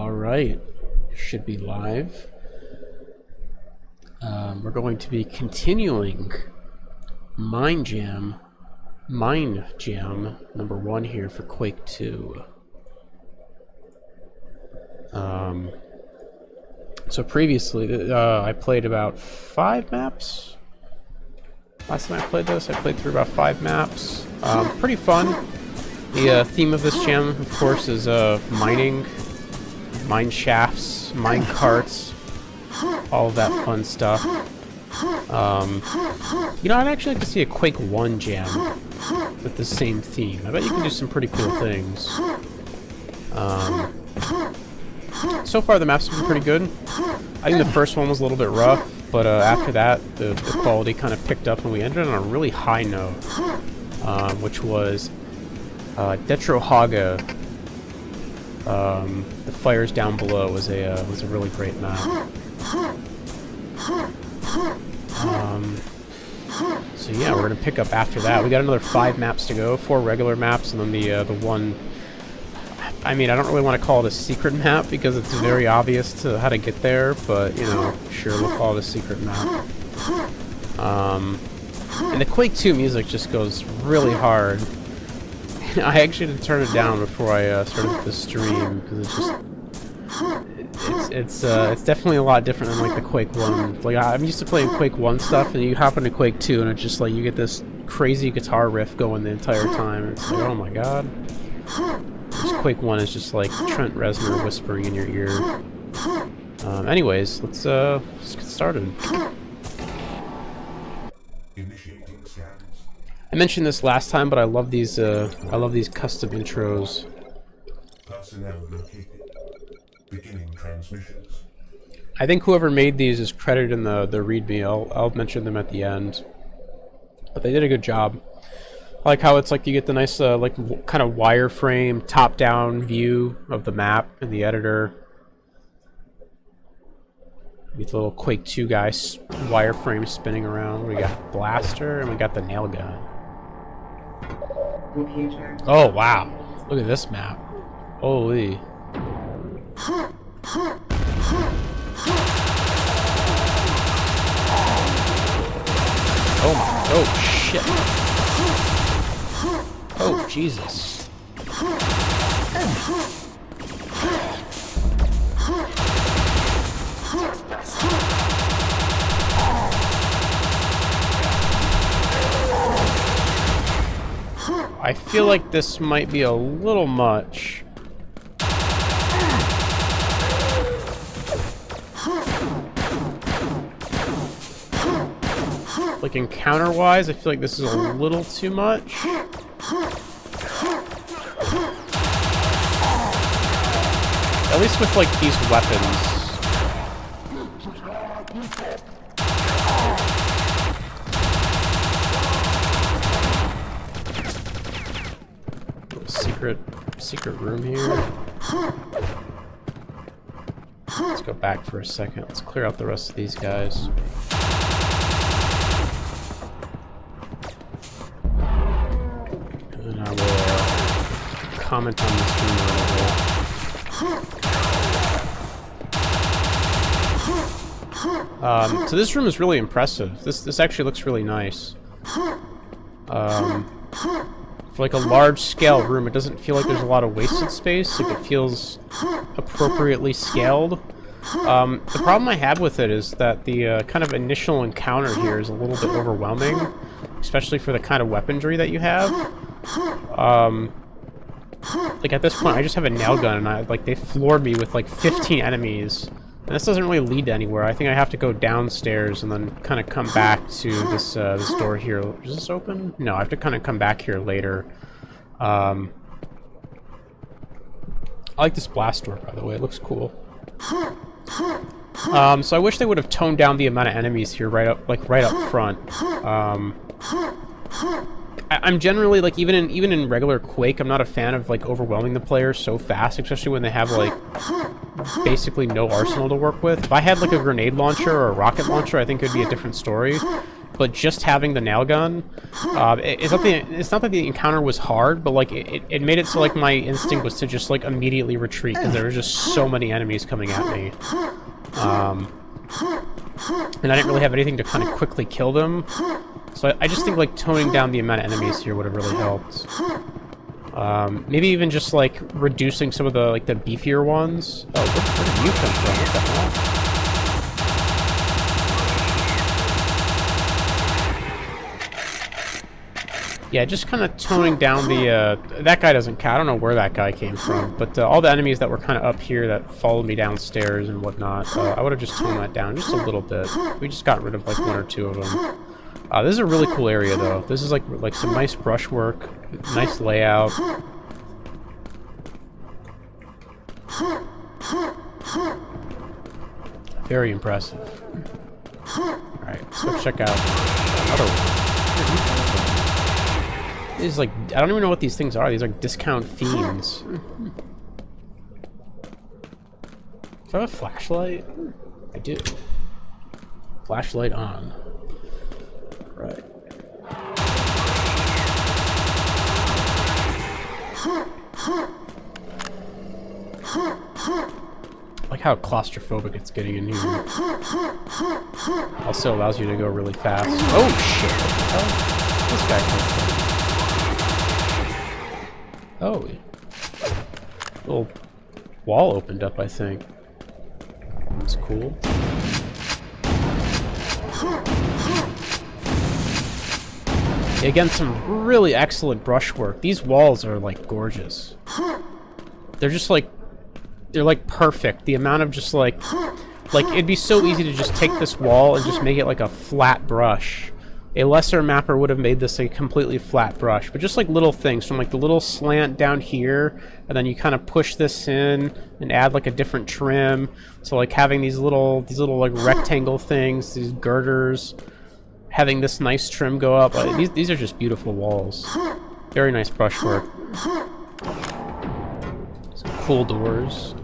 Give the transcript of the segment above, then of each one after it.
Alright, should be live. We're going to be continuing Mind Jam number 1 here for Quake 2. So previously, I played about 5 maps. Last time I played this, I played through about 5 maps. Pretty fun. The theme of this jam, of course, is mining, mine shafts, mine carts, all of that fun stuff. You know, I'd actually like to see a Quake 1 jam with the same theme. I bet you can do some pretty cool things. So far, the maps have been pretty good. I think the first one was a little bit rough, but after that, the quality kind of picked up, and we ended on a really high note, which was Detro Haga. The fires down below was a really great map. So yeah, we're gonna pick up after that. We got another 5 maps to go, 4 regular maps, and then the one. I mean, I don't really want to call it a secret map because it's very obvious to how to get there, but you know, sure, we'll call it a secret map. And the Quake 2 music just goes really hard. I actually had to turn it down before I started the stream because it's definitely a lot different than like the Quake 1. Like I'm used to playing Quake 1 stuff, and you hop into Quake 2, and it's just like you get this crazy guitar riff going the entire time. It's like, oh my god. This Quake 1 is just like Trent Reznor whispering in your ear. Anyways, let's get started. I mentioned this last time, but I love these custom intros. Personnel located. Beginning transmissions. I think whoever made these is credited in the README. I'll mention them at the end. But they did a good job. I like how it's like you get the nice like kind of wireframe top-down view of the map in the editor. You get the little Quake 2 guy wireframe spinning around. We got Blaster and we got the nail gun. Oh wow! Look at this map. Holy. Oh shit. Oh, Jesus. I feel like this might be a little much. Like encounter-wise, I feel like this is a little too much. At least with like these weapons. Secret room here. Let's go back for a second. Let's clear out the rest of these guys. And I will comment on this room a little bit. So this room is really impressive. This actually looks really nice. For like a large-scale room, it doesn't feel like there's a lot of wasted space. Like it feels appropriately scaled. The problem I have with it is that the kind of initial encounter here is a little bit overwhelming, especially for the kind of weaponry that you have. Like at this point, I just have a nail gun, and they floored me with like 15 enemies. And this doesn't really lead to anywhere. I think I have to go downstairs and then kind of come back to this this door here. Is this open? No, I have to kind of come back here later. I like this blast door, by the way. It looks cool. So I wish they would have toned down the amount of enemies here right up front. I'm generally like even in regular Quake, I'm not a fan of like overwhelming the players so fast, especially when they have like basically no arsenal to work with. If I had like a grenade launcher or a rocket launcher, I think it would be a different story. but just having the nail gun, it's not that the encounter was hard, but like it made it so like my instinct was to just like immediately retreat because there were just so many enemies coming at me. And I didn't really have anything to kind of quickly kill them. So I just think like toning down the amount of enemies here would have really helped. Maybe even just like reducing some of the like the beefier ones. Oh, where did you come from? What the hell? Yeah, just kind of toning down the, that guy doesn't count. I don't know where that guy came from, but all the enemies that were kind of up here that followed me downstairs and whatnot, I would have just toned that down just a little bit. We just got rid of like 1 or 2 of them. This is a really cool area though. This is like some nice brushwork, nice layout. Very impressive. Alright, let's go check out another one. These like, I don't even know what these things are. These are like discount fiends. Do I have a flashlight? I do. Flashlight on. Right. I like how claustrophobic it's getting in here. Also allows you to go really fast. Oh shit! What the hell? This guy comes from. Oh, little wall opened up, I think. That's cool. Again, some really excellent brushwork. These walls are like gorgeous. They're just like, they're like perfect. The amount of just like it'd be so easy to just take this wall and just make it like a flat brush. A lesser mapper would have made this a completely flat brush, but just like little things from like the little slant down here, and then you kind of push this in and add like a different trim. So like having these little like rectangle things, these girders, having this nice trim go up. These are just beautiful walls. Very nice brushwork. Some cool doors.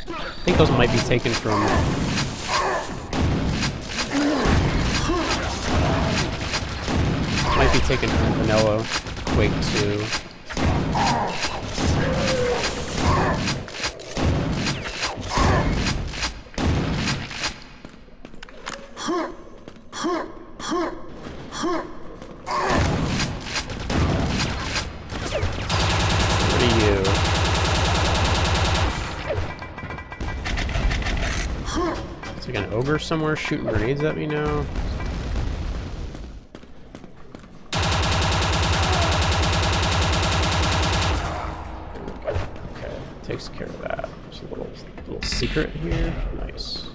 I think those might be taken from. Might be taken from vanilla Quake 2. What are you? It's like an ogre somewhere shooting grenades at me now. Takes care of that. There's a little secret here. Nice.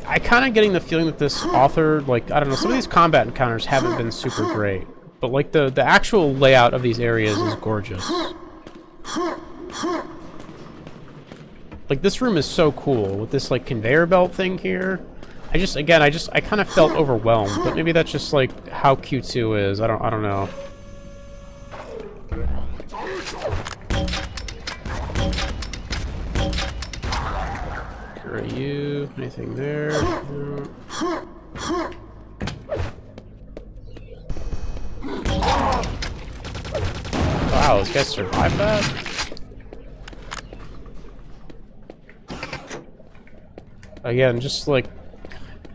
I kind of getting the feeling that this author, like, I don't know, some of these combat encounters haven't been super great, but like the actual layout of these areas is gorgeous. Like this room is so cool with this like conveyor belt thing here. I kind of felt overwhelmed, but maybe that's just like how Q2 is. I don't know. Where are you? Anything there? No. Wow, this guy survived that? Again, just like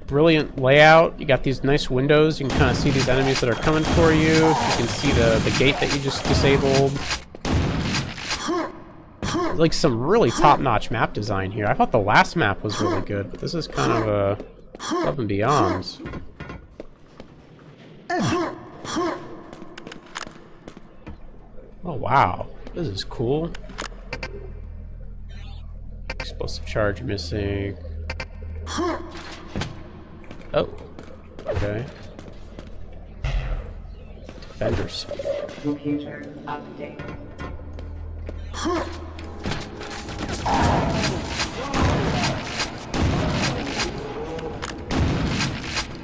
brilliant layout. You got these nice windows. You can kind of see these enemies that are coming for you. You can see the gate that you just disabled. Like some really top-notch map design here. I thought the last map was really good, but this is kind of above and beyond. Oh wow, this is cool. Explosive charge missing. Oh, okay. Defenders. Computer update.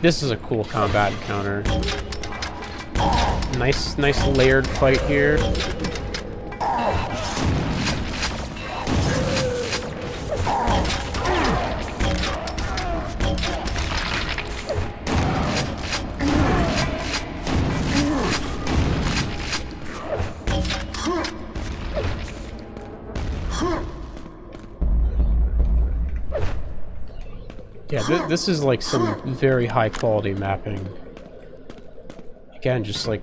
This is a cool combat encounter. Nice layered fight here. Yeah, this is like some very high quality mapping. Again, just like,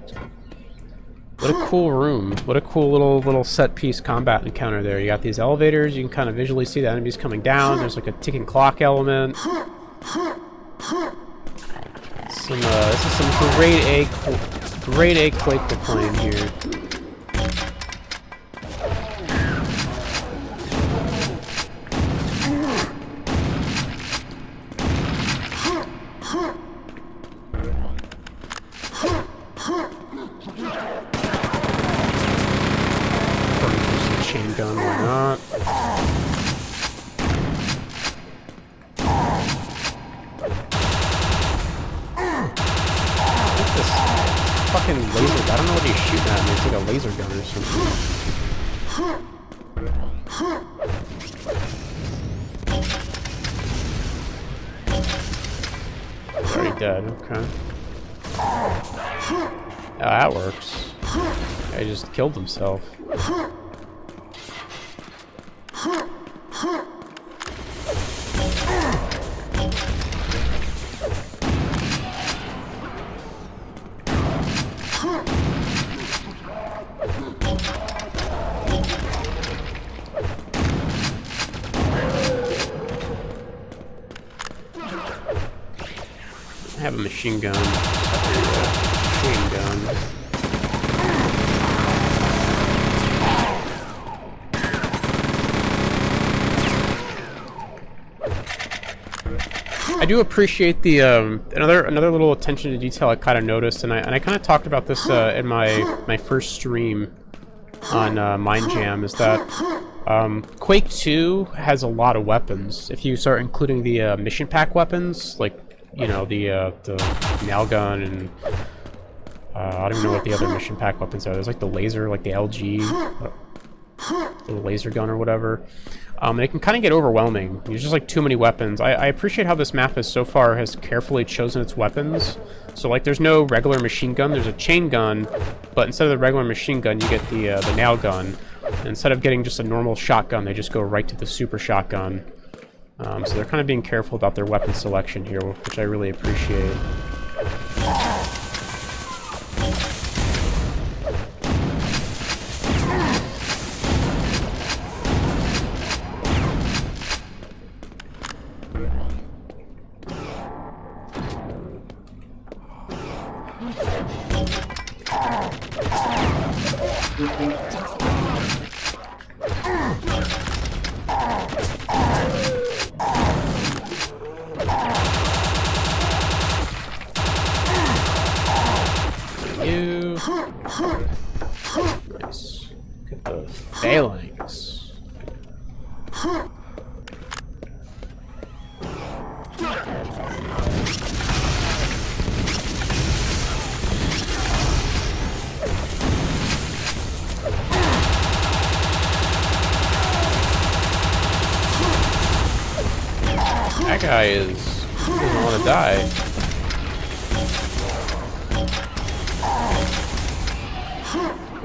what a cool room. What a cool little set piece combat encounter there. You got these elevators, you can kind of visually see the enemies coming down. There's like a ticking clock element. This is some grade A Quake we're playing here. Chain gun, why not? This fucking laser, I don't know what he's shooting at me. It's like a laser gun or something. He's already dead, okay. Oh, that works. He just killed himself. I have a machine gun. Machine gun. I do appreciate the another little attention to detail I kind of noticed, and I kind of talked about this in my first stream on Mind Jam, is that Quake 2 has a lot of weapons. If you start including the mission pack weapons, like, you know, the nail gun and I don't even know what the other mission pack weapons are. There's like the laser, like the LG, the laser gun or whatever. And it can kind of get overwhelming. There's just like too many weapons. I appreciate how this map has so far has carefully chosen its weapons. So like there's no regular machine gun, there's a chain gun, but instead of the regular machine gun, you get the nail gun. And instead of getting just a normal shotgun, they just go right to the super shotgun. So they're kind of being careful about their weapon selection here, which I really appreciate. Nice. Get the phalanx. That guy doesn't want to die.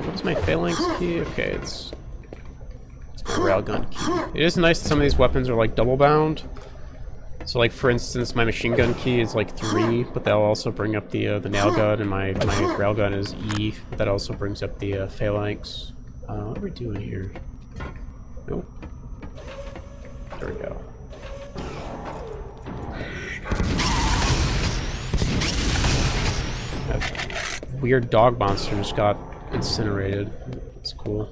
What's my phalanx key? Okay, it's my railgun key. It is nice that some of these weapons are like double bound. So like for instance, my machine gun key is like 3, but that'll also bring up the nail gun, and my railgun is E, but that also brings up the phalanx. What are we doing here? Nope. There we go. That weird dog monster just got incinerated. That's cool.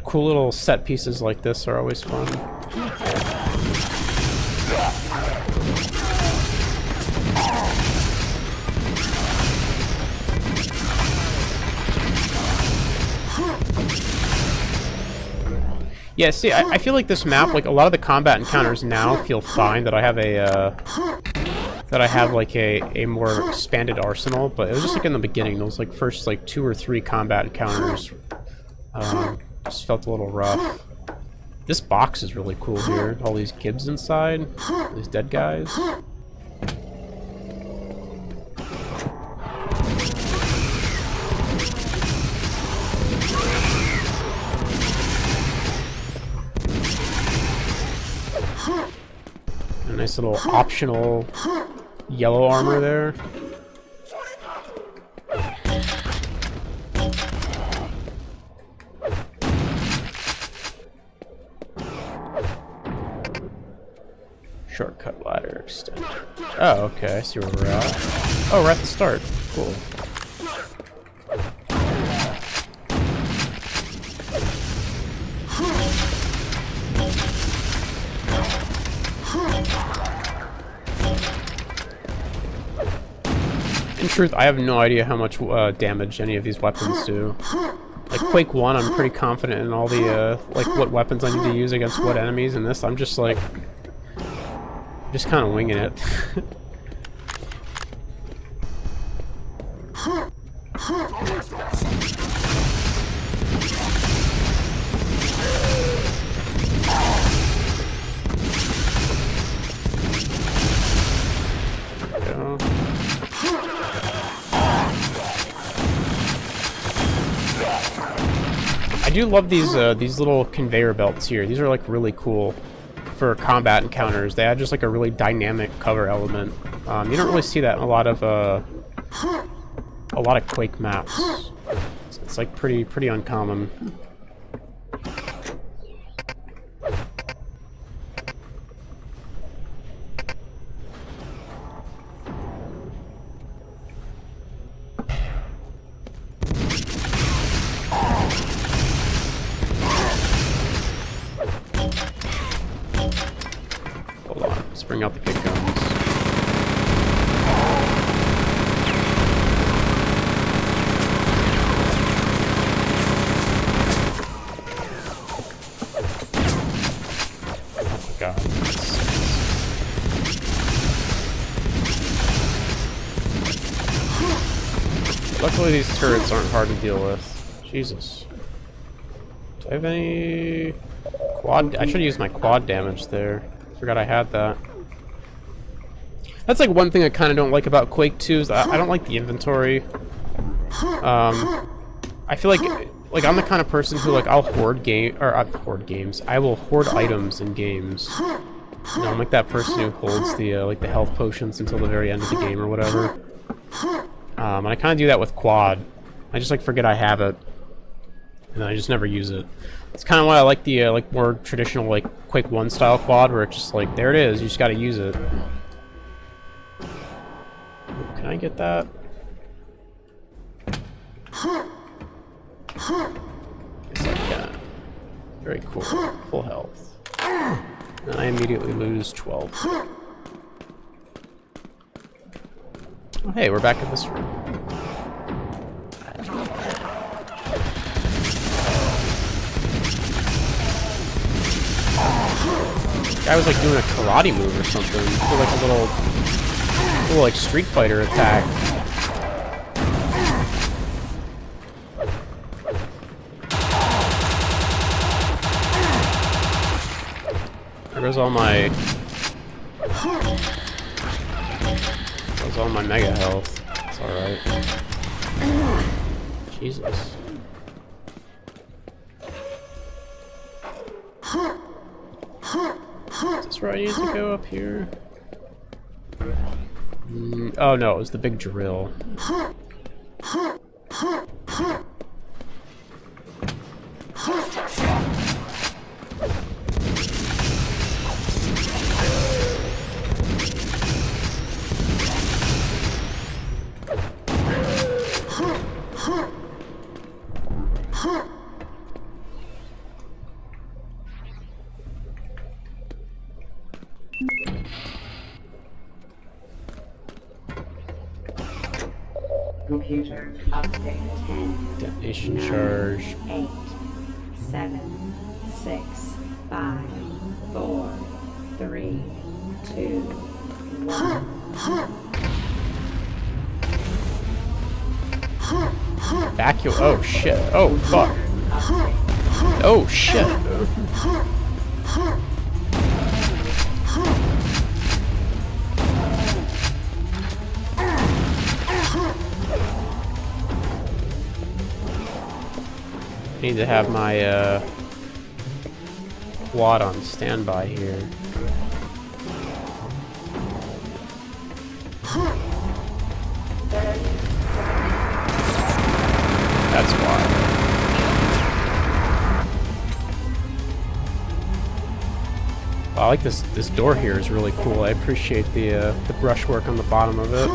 Cool little set pieces like this are always fun. Yeah, see, I feel like this map, like a lot of the combat encounters now feel fine, that I have like a more expanded arsenal, but it was just like in the beginning, those like first like 2 or 3 combat encounters just felt a little rough. This box is really cool here. All these Gibbs inside, these dead guys. nice little optional yellow armor there. Shortcut ladder extended. Oh, okay, I see where we're at. Oh, we're at the start. Cool. In truth, I have no idea how much damage any of these weapons do. Like Quake 1, I'm pretty confident in all the, like, what weapons I need to use against what enemies. In this, I'm just, like, just kind of winging it. I do love these little conveyor belts here. These are like really cool for combat encounters. They add just like a really dynamic cover element. You don't really see that in a lot of Quake maps. It's like pretty uncommon. Hold on, let's bring out the big guns. God. Luckily these turrets aren't hard to deal with. Jesus. Do I have any quad? I should use my quad damage there. Forgot I had that. That's like one thing I kind of don't like about Quake 2 is I don't like the inventory. I feel like I'm the kind of person who, like, I'll hoard games. I will hoard items in games. You know, I'm like that person who holds the like the health potions until the very end of the game or whatever. And I kind of do that with quad. I just like forget I have it, and I just never use it. It's kind of why I like the like more traditional like Quake 1 style quad, where it's just like there it is, you just got to use it. Can I get that? Yes, I can. Very cool. Full health. And I immediately lose 12. Oh, hey, we're back in this room. Guy was like doing a karate move or something. Or like a little like Street Fighter attack. There goes all my mega health. It's alright. Jesus. Is this where I need to go up here? Oh no, it was the big drill. Computer update. 10, Detonation 9, charge. 8, 7, 6, 5, 4, 3, 2, 1. Vacuum. Oh shit. Oh fuck. Oh shit. I need to have my quad on standby here. That's why. I like this door here is really cool. I appreciate the brushwork on the bottom of it.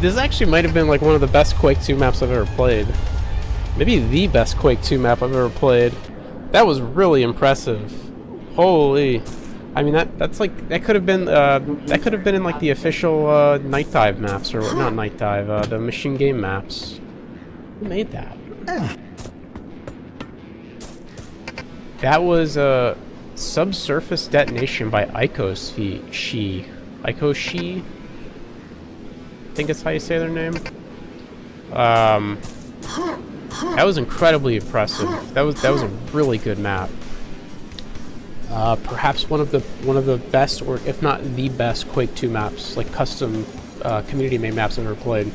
This actually might have been like one of the best Quake 2 maps I've ever played. Maybe the best Quake 2 map I've ever played. That was really impressive. Holy. I mean that's like that could have been in like the official Night Dive maps, or not Night Dive, the Machine Game maps. Who made that? That was a Subsurface Detonation by Ikoshi. Ikoshi? I think that's how you say their name. That was incredibly impressive. That was a really good map. Perhaps one of the best, or if not the best, Quake 2 maps, like custom community-made maps I've ever played.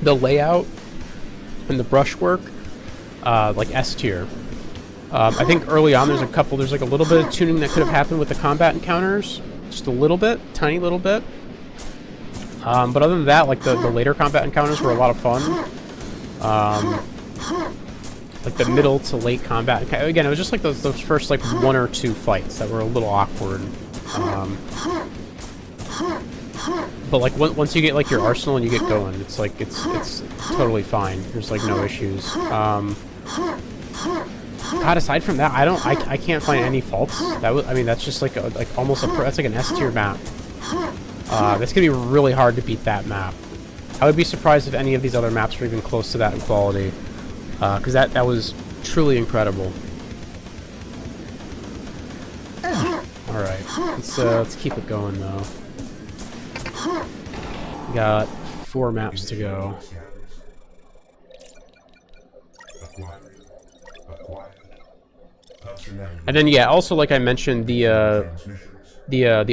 The layout and the brushwork, like S tier. I think early on there's like a little bit of tuning that could have happened with the combat encounters, just a little bit, tiny little bit. But other than that, like the later combat encounters were a lot of fun. Like the middle to late combat, again, it was just like those first like 1 or 2 fights that were a little awkward. But like once you get like your arsenal and you get going, it's like it's totally fine. There's like no issues. God, aside from that, I can't find any faults. I mean that's just like almost that's like an S tier map. That's gonna be really hard to beat that map. I would be surprised if any of these other maps were even close to that in quality, because that was truly incredible. All right, let's keep it going though. We got 4 maps to go. And then yeah, also like I mentioned, the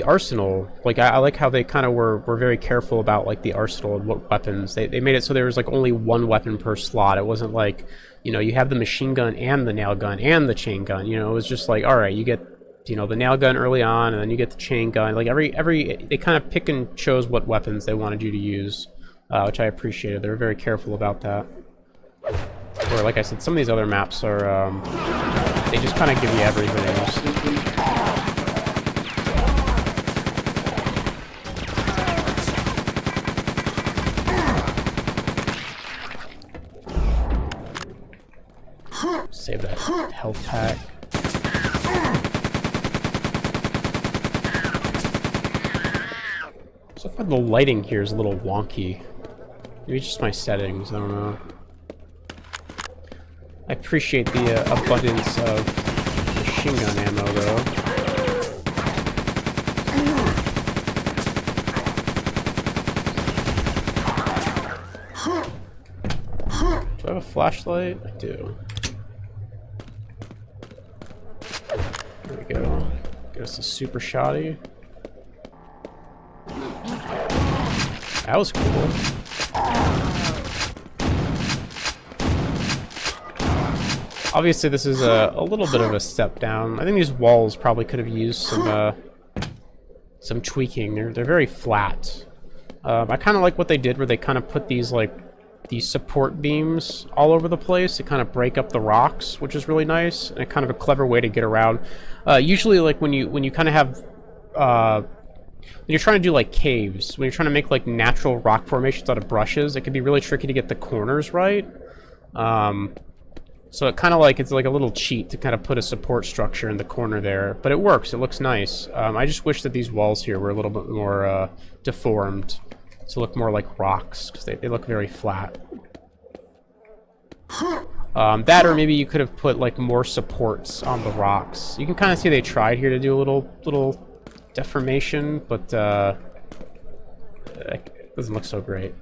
arsenal. Like I like how they kind of were very careful about like the arsenal and what weapons they made it so there was like only 1 weapon per slot. It wasn't like, you know, you have the machine gun and the nail gun and the chain gun. You know, it was just like, all right, you get, you know, the nail gun early on, and then you get the chain gun. Like they kind of pick and chose what weapons they wanted you to use, which I appreciated. They were very careful about that. Where, like I said, some of these other maps are, they just kind of give you everything. Save that health pack. So far the lighting here is a little wonky. Maybe it's just my settings, I don't know. I appreciate the abundance of machine gun ammo though. Do I have a flashlight? I do. There we go. Get us a super shotty. That was cool. Obviously, this is a little bit of a step down. I think these walls probably could have used some tweaking. They're very flat. I kind of like what they did, where they kind of put these support beams all over the place to kind of break up the rocks, which is really nice and kind of a clever way to get around. Usually, like when you kind of have when you're trying to do like caves, when you're trying to make like natural rock formations out of brushes, it can be really tricky to get the corners right. So it kind of like, it's like a little cheat to kind of put a support structure in the corner there, but it works. It looks nice. I just wish that these walls here were a little bit more deformed to look more like rocks, because they look very flat. That, or maybe you could have put like more supports on the rocks. You can kind of see they tried here to do a little deformation, but it doesn't look so great.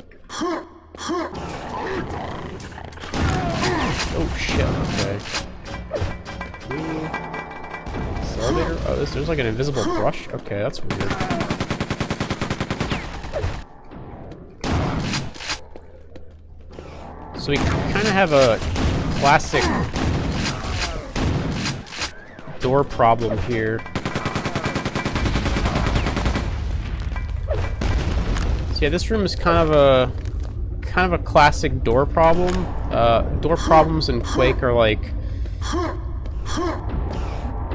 Oh shit, okay. Elevator? Oh, there's like an invisible brush? Okay, that's weird. So we kind of have a classic door problem here. So yeah, this room is kind of a classic door problem. Door problems in Quake are like,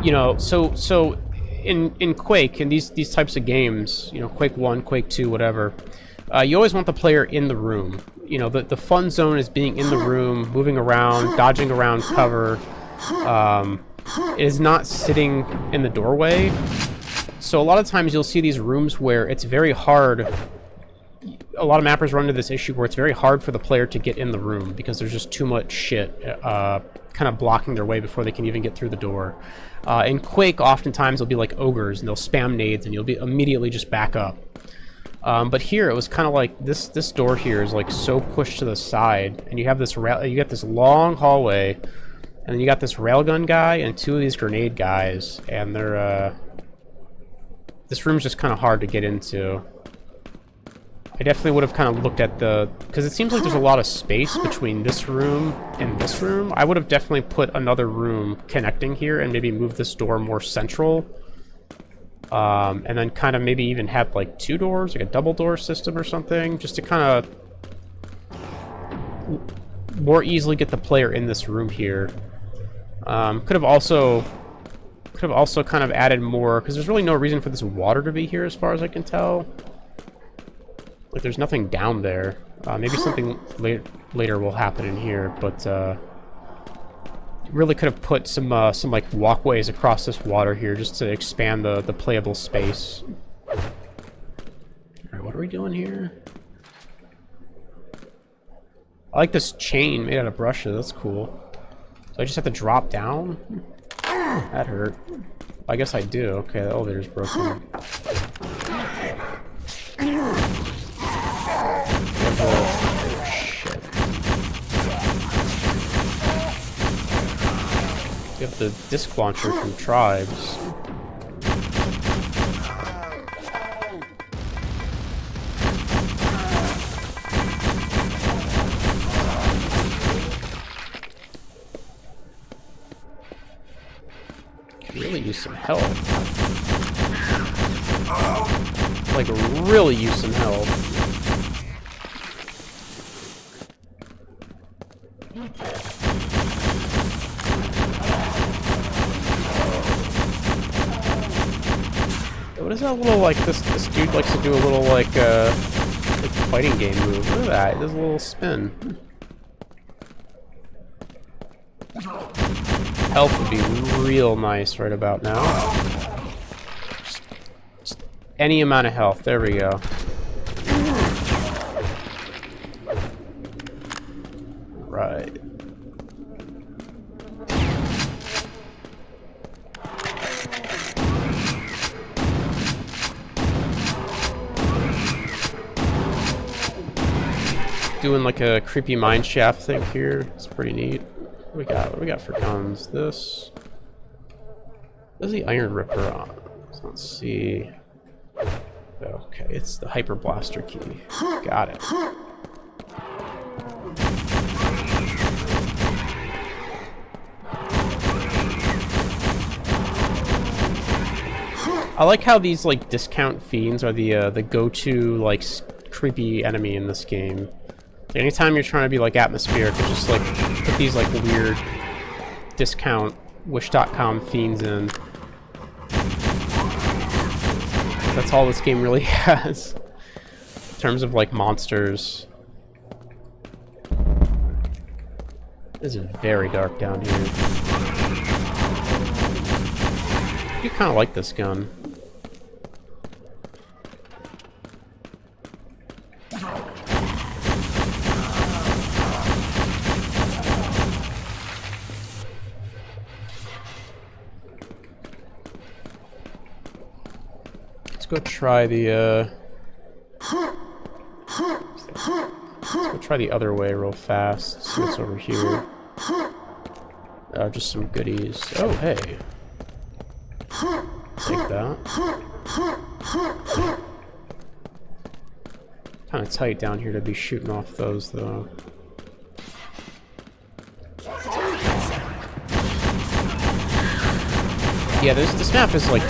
you know, so in Quake, in these types of games, you know, Quake 1, Quake 2, whatever, you always want the player in the room. You know, the fun zone is being in the room, moving around, dodging around cover. It is not sitting in the doorway. So a lot of times you'll see these rooms where it's very hard. A lot of mappers run into this issue where it's very hard for the player to get in the room because there's just too much shit kind of blocking their way before they can even get through the door. In Quake, oftentimes they'll be like ogres and they'll spam nades and you'll be immediately just back up. But here it was kind of like this door here is like so pushed to the side, and you have this you got this long hallway, and then you got this railgun guy and two of these grenade guys, and they're this room's just kind of hard to get into. I definitely would have kind of looked at because it seems like there's a lot of space between this room and this room. I would have definitely put another room connecting here and maybe move this door more central. And then kind of maybe even have like two doors, like a double door system or something, just to kind of more easily get the player in this room here. Could have also kind of added more, because there's really no reason for this water to be here as far as I can tell. Like, there's nothing down there. Maybe something later will happen in here, but really could have put some like walkways across this water here just to expand the playable space. All right, what are we doing here? I like this chain made out of brushes. That's cool. So I just have to drop down? That hurt. I guess I do. Okay, the elevator's broken. Oh, shit. You have the disc launcher from Tribes. Could really use some help. Like, really use some help. What is that little, like, this dude likes to do a little, like fighting game move. Look at that, he does a little spin. Health would be real nice right about now. Just any amount of health, there we go. Right. Doing like a creepy mine shaft thing here. It's pretty neat. What do we got for guns? This. What is the Iron Ripper on? Let's see. Okay, it's the Hyper Blaster key. Got it. I like how these like discount fiends are the go-to like creepy enemy in this game. Anytime you're trying to be like atmospheric, it's just like put these like weird discount wish.com fiends in. That's all this game really has in terms of like monsters. This is very dark down here. I kind of like this gun. Let's go try the let's go try the other way real fast. See what's over here. Just some goodies. Oh, hey. Take that. Kind of tight down here to be shooting off those, though. Yeah, this map is, like,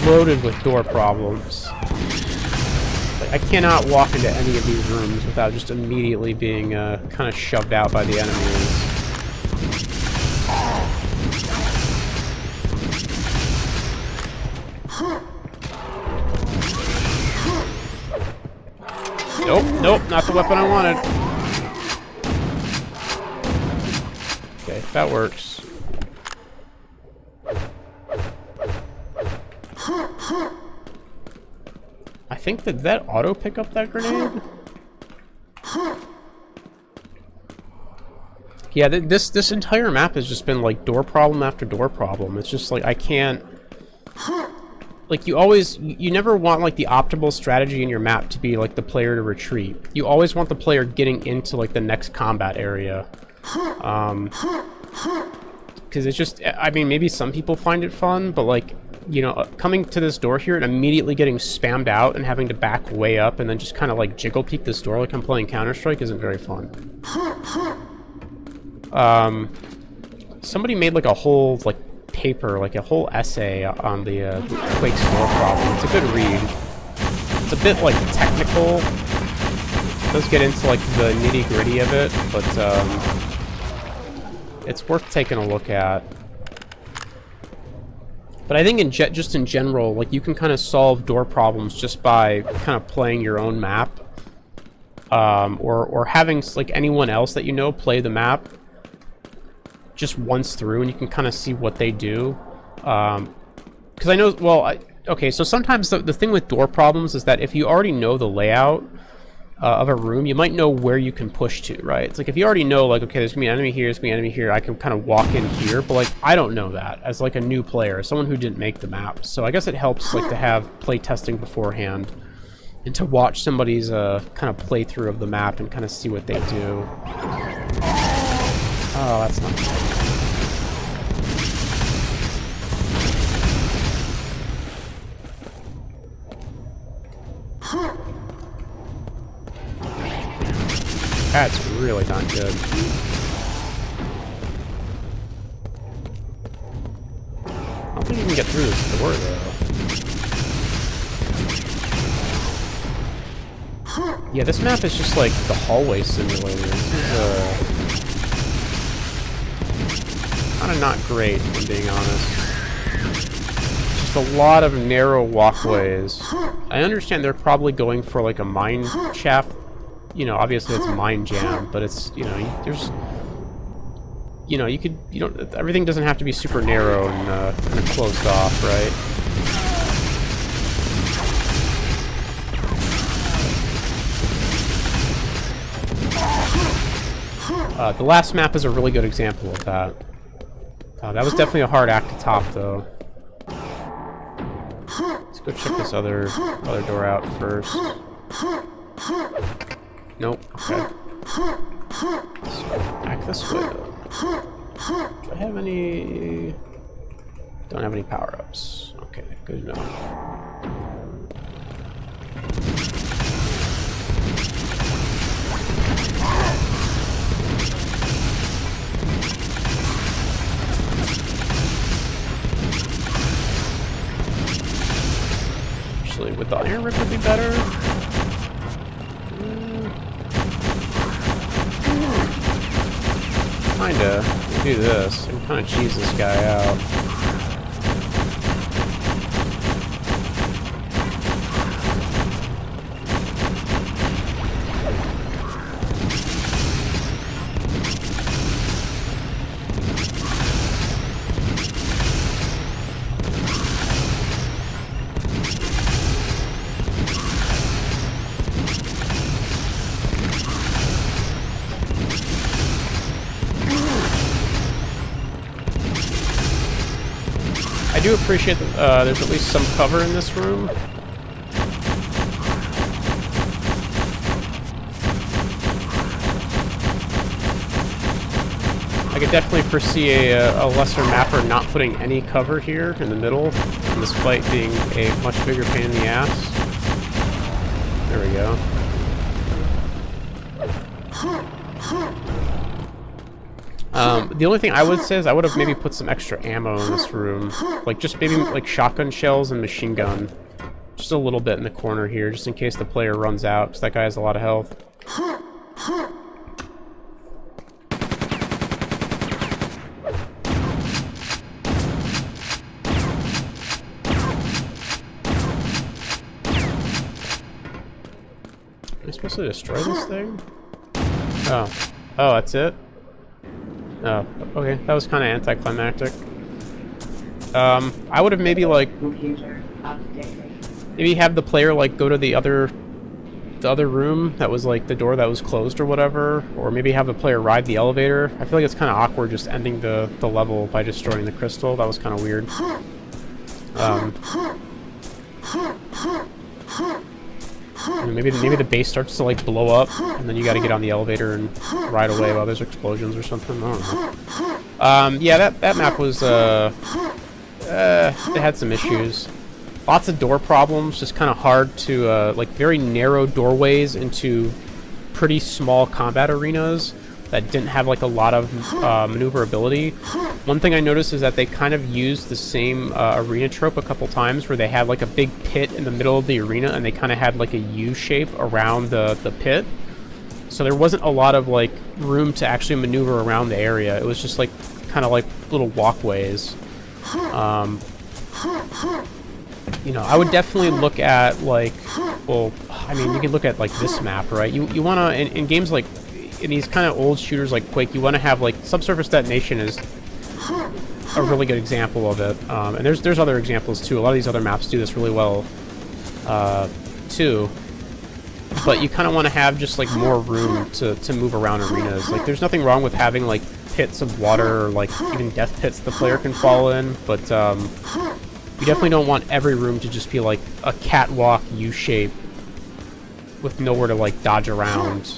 loaded with door problems. Like, I cannot walk into any of these rooms without just immediately being kind of shoved out by the enemies. Nope, nope, not the weapon I wanted. Okay, that works. I think that auto pick up that grenade? Yeah, this entire map has just been like door problem after door problem. It's just like I can't. Like you never want like the optimal strategy in your map to be like the player to retreat. You always want the player getting into like the next combat area. Because it's just, I mean, maybe some people find it fun, but like, you know, coming to this door here and immediately getting spammed out and having to back way up and then just kind of like jiggle peek this door like I'm playing Counter-Strike isn't very fun. Somebody made like a whole like paper, like a whole essay on the Quake door problem. It's a good read. It's a bit like technical. It does get into like the nitty-gritty of it, but it's worth taking a look at. But I think just in general, like you can kind of solve door problems just by kind of playing your own map, or having like anyone else that you know play the map just once through, and you can kind of see what they do. Because I know, well, okay, so sometimes the thing with door problems is that if you already know the layout of a room, you might know where you can push to, right? It's like if you already know, like, okay, there's gonna be an enemy here, there's gonna be an enemy here, I can kind of walk in here, but like I don't know that as like a new player, someone who didn't make the map. So I guess it helps like to have play testing beforehand and to watch somebody's kind of playthrough of the map and kind of see what they do. Oh, that's not good. That's really not good. I don't think you can get through this door, though. Yeah, this map is just like the hallway simulator. This is kind of not great, if I'm being honest. Just a lot of narrow walkways. I understand they're probably going for like a mine shaft. You know, obviously it's mine jam, but it's, you know, there's, you know, everything doesn't have to be super narrow and kind of closed off, right? The last map is a really good example of that. That was definitely a hard act to top, though. Let's go check this other door out first. Nope. Okay. Let's go back this way. Do I have any? Don't have any power-ups. Okay, good enough. Actually, would the iron ripper be better? Kinda do this and kind of cheese this guy out. I do appreciate that there's at least some cover in this room. I could definitely foresee a lesser mapper not putting any cover here in the middle, and this fight being a much bigger pain in the ass. There we go. The only thing I would say is I would have maybe put some extra ammo in this room. Like, just maybe, like, shotgun shells and machine gun. Just a little bit in the corner here, just in case the player runs out, because that guy has a lot of health. Am I supposed to destroy this thing? Oh. Oh, that's it? Oh, okay. That was kind of anticlimactic. I would have maybe, like... Computer updated. Maybe have the player, like, go to the other room that was, like, the door that was closed or whatever. Or maybe have the player ride the elevator. I feel like it's kind of awkward just ending the level by destroying the crystal. That was kind of weird. Maybe the base starts to, like, blow up, and then you gotta get on the elevator and ride away while there's explosions or something. I don't know. Yeah, that map was, it had some issues. Lots of door problems, just kind of hard to, like, very narrow doorways into pretty small combat arenas that didn't have, like, a lot of maneuverability. One thing I noticed is that they kind of used the same arena trope a couple times, where they had, like, a big pit in the middle of the arena, and they kind of had, like, a U shape around the pit. So there wasn't a lot of, like, room to actually maneuver around the area. It was just, like, kind of like little walkways. You know, I would definitely look at, like, well, I mean, you can look at, like, this map, right? You want to, in games like, in these kind of old shooters like Quake, you want to have, like, subsurface detonation is a really good example of it. And there's other examples, too. A lot of these other maps do this really well, too. But you kind of want to have just, like, more room to move around arenas. Like, there's nothing wrong with having, like, pits of water or, like, even death pits the player can fall in, but, you definitely don't want every room to just be, like, a catwalk U-shape with nowhere to, like, dodge around.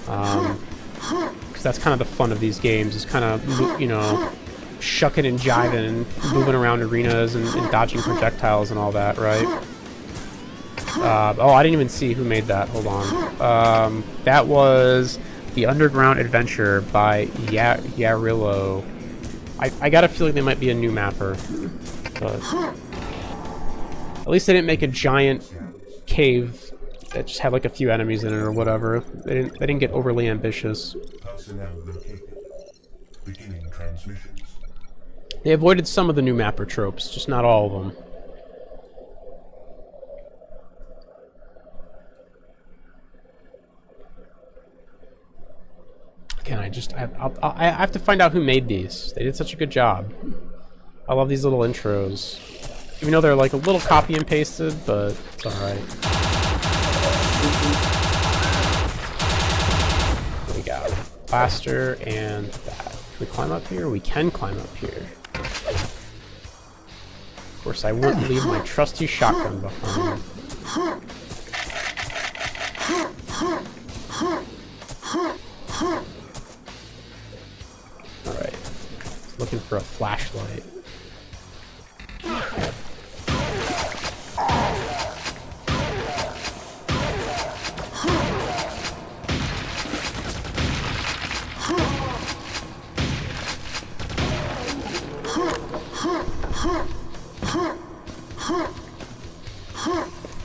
Because that's kind of the fun of these games, is kind of, you know, shucking and jiving and moving around arenas and dodging projectiles and all that, right? Oh, I didn't even see who made that. Hold on. That was The Underground Adventure by Yarillo. I got a feeling they might be a new mapper. But at least they didn't make a giant cave that just had like a few enemies in it or whatever. They didn't get overly ambitious. Personnel located. Beginning transmissions. They avoided some of the new mapper tropes, just not all of them. Again, I have to find out who made these. They did such a good job. I love these little intros. Even though they're like a little copy and pasted, but it's alright. We got blaster and that. Can we climb up here? We can climb up here. Of course, I wouldn't leave my trusty shotgun behind. Alright. Looking for a flashlight.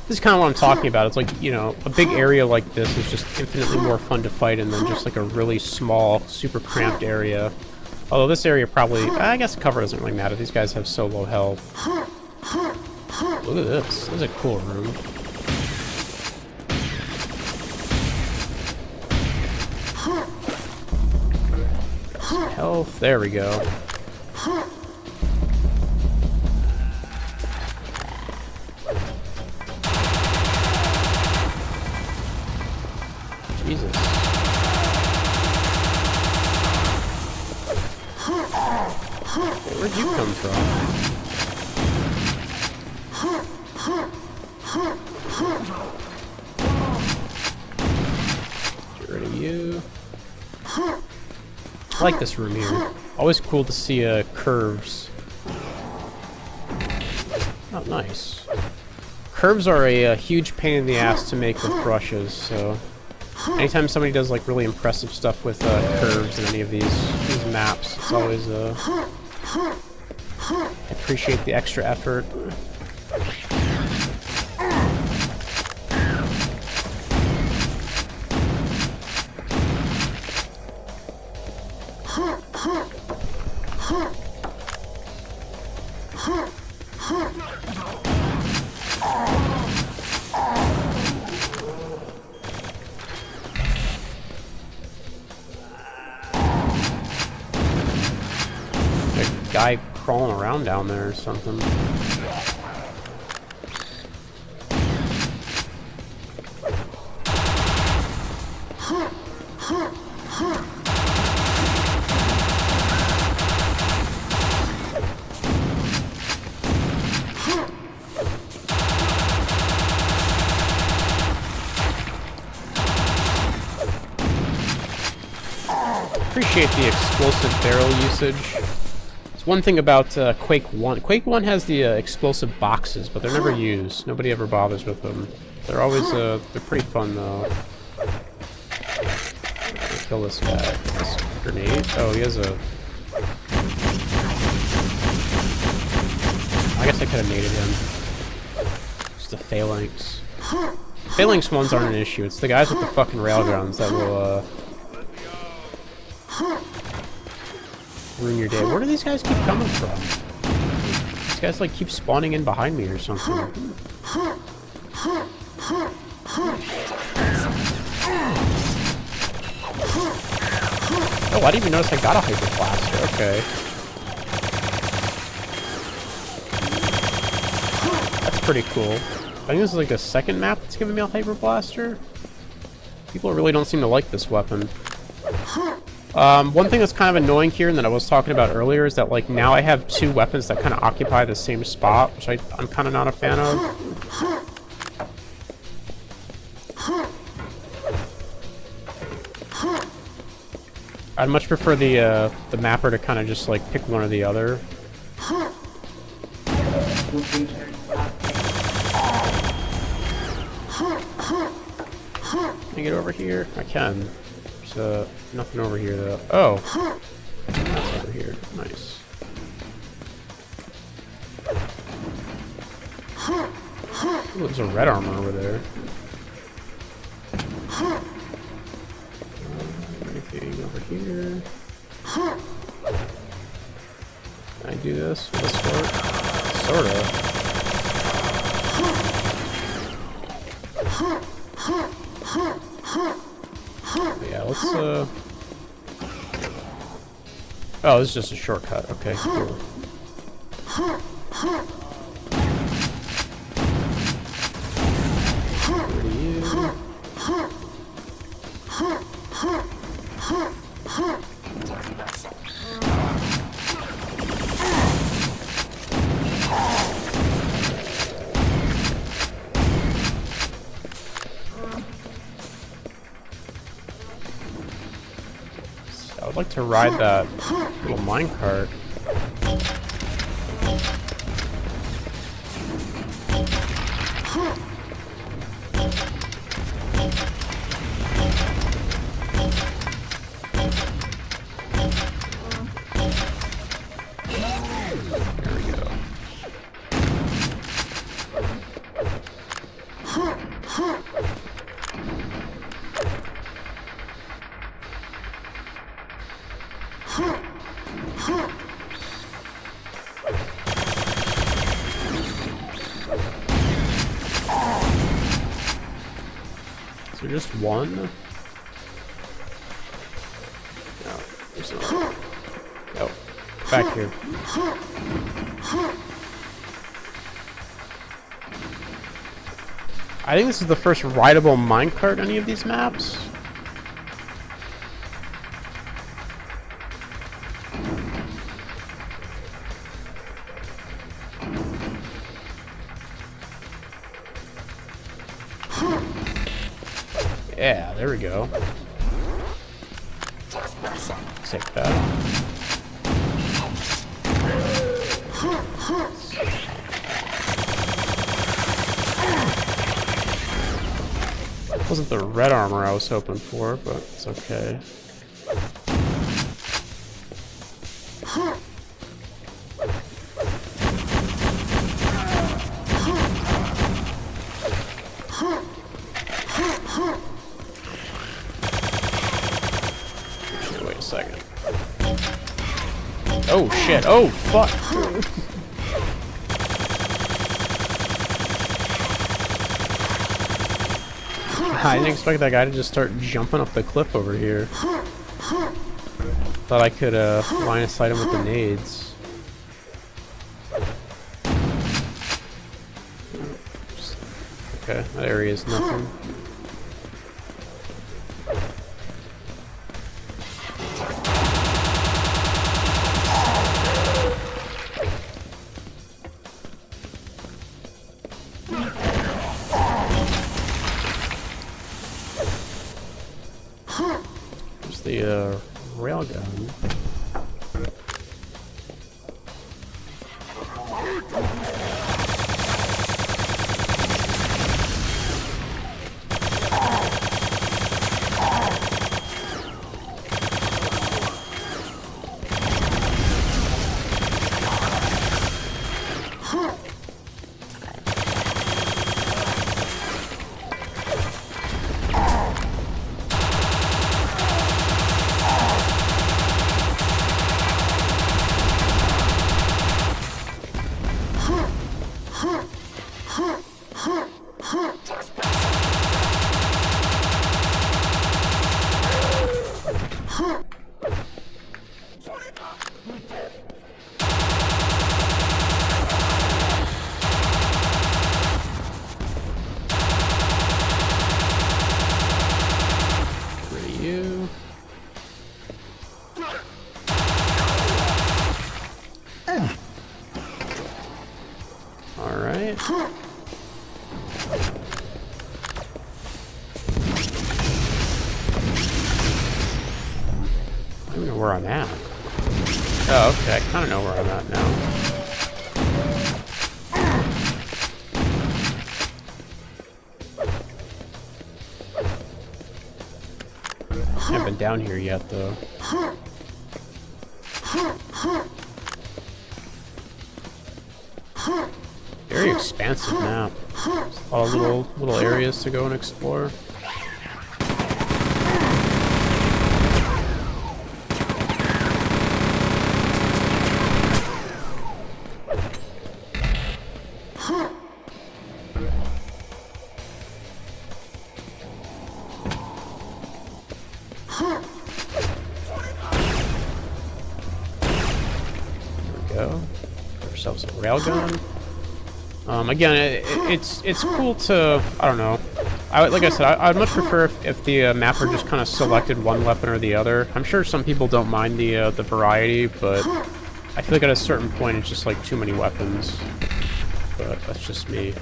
This is kind of what I'm talking about. It's like, you know, a big area like this is just infinitely more fun to fight in than just like a really small, super cramped area. Although this area probably, I guess cover doesn't really matter. These guys have so low health. Look at this. This is a cool room. Some health. There we go. Jesus. Where'd you come from? Get rid of you. I like this room here. Always cool to see curves. Oh, nice. Curves are a huge pain in the ass to make with brushes, so Anytime somebody does like really impressive stuff with curves in any of these maps, it's always I appreciate the extra effort. Guy crawling around down there or something. Appreciate the explosive barrel usage. One thing about Quake 1. Quake 1 has the explosive boxes, but they're never used. Nobody ever bothers with them. They're always, they're pretty fun, though. Kill this guy. This grenade. Oh, he has a... I guess I could have naded him. Just the phalanx. Phalanx ones aren't an issue. It's the guys with the fucking railguns that will, ruin your day. Where do these guys keep coming from? These guys like keep spawning in behind me or something. Oh, I didn't even notice I got a hyper blaster. Okay. That's pretty cool. I think this is like the second map that's giving me a hyper blaster. People really don't seem to like this weapon. One thing that's kind of annoying here, and that I was talking about earlier, is that like now I have two weapons that kind of occupy the same spot, which I'm kind of not a fan of. I'd much prefer the mapper to kind of just like pick one or the other. Can I get over here? I can. There's nothing over here though. Oh! That's over here. Nice. Ooh, there's a red armor over there. Anything over here? Can I do this with a sword? Sorta. Yeah, let's oh, this is just a shortcut. Okay, cool. Where are you? I would like to ride that little minecart. There we go. Is there just one? No, there's another. Oh, back here. I think this is the first rideable minecart in any of these maps. Yeah, there we go. Take that. Wasn't the red armor I was hoping for, but it's okay. Wait a second. Oh shit! Oh fuck! I didn't expect that guy to just start jumping up the cliff over here. Thought I could line of sight him with the nades. Okay, that area is nothing. There's the railgun. You. All right. I don't know where I'm at. Oh, okay. I kind of know where I'm at now. I haven't been down here yet, though. Very expansive map. All little areas to go and explore. Go. Get ourselves a railgun. Again, it's cool to, I don't know. Like I said, I'd much prefer if the mapper just kind of selected one weapon or the other. I'm sure some people don't mind the variety, but I feel like at a certain point it's just like too many weapons. But that's just me.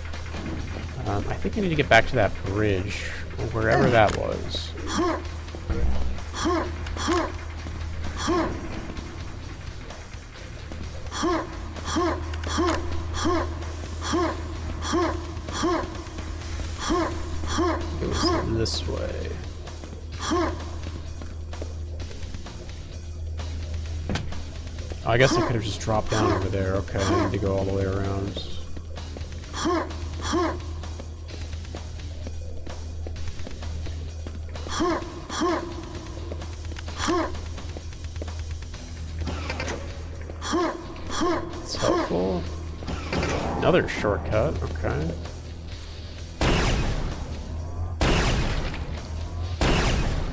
I think I need to get back to that bridge, or wherever that was. It was this way. Oh, I guess I could have just dropped down over there. Okay, I need to go all the way around. It's helpful. Another shortcut, okay.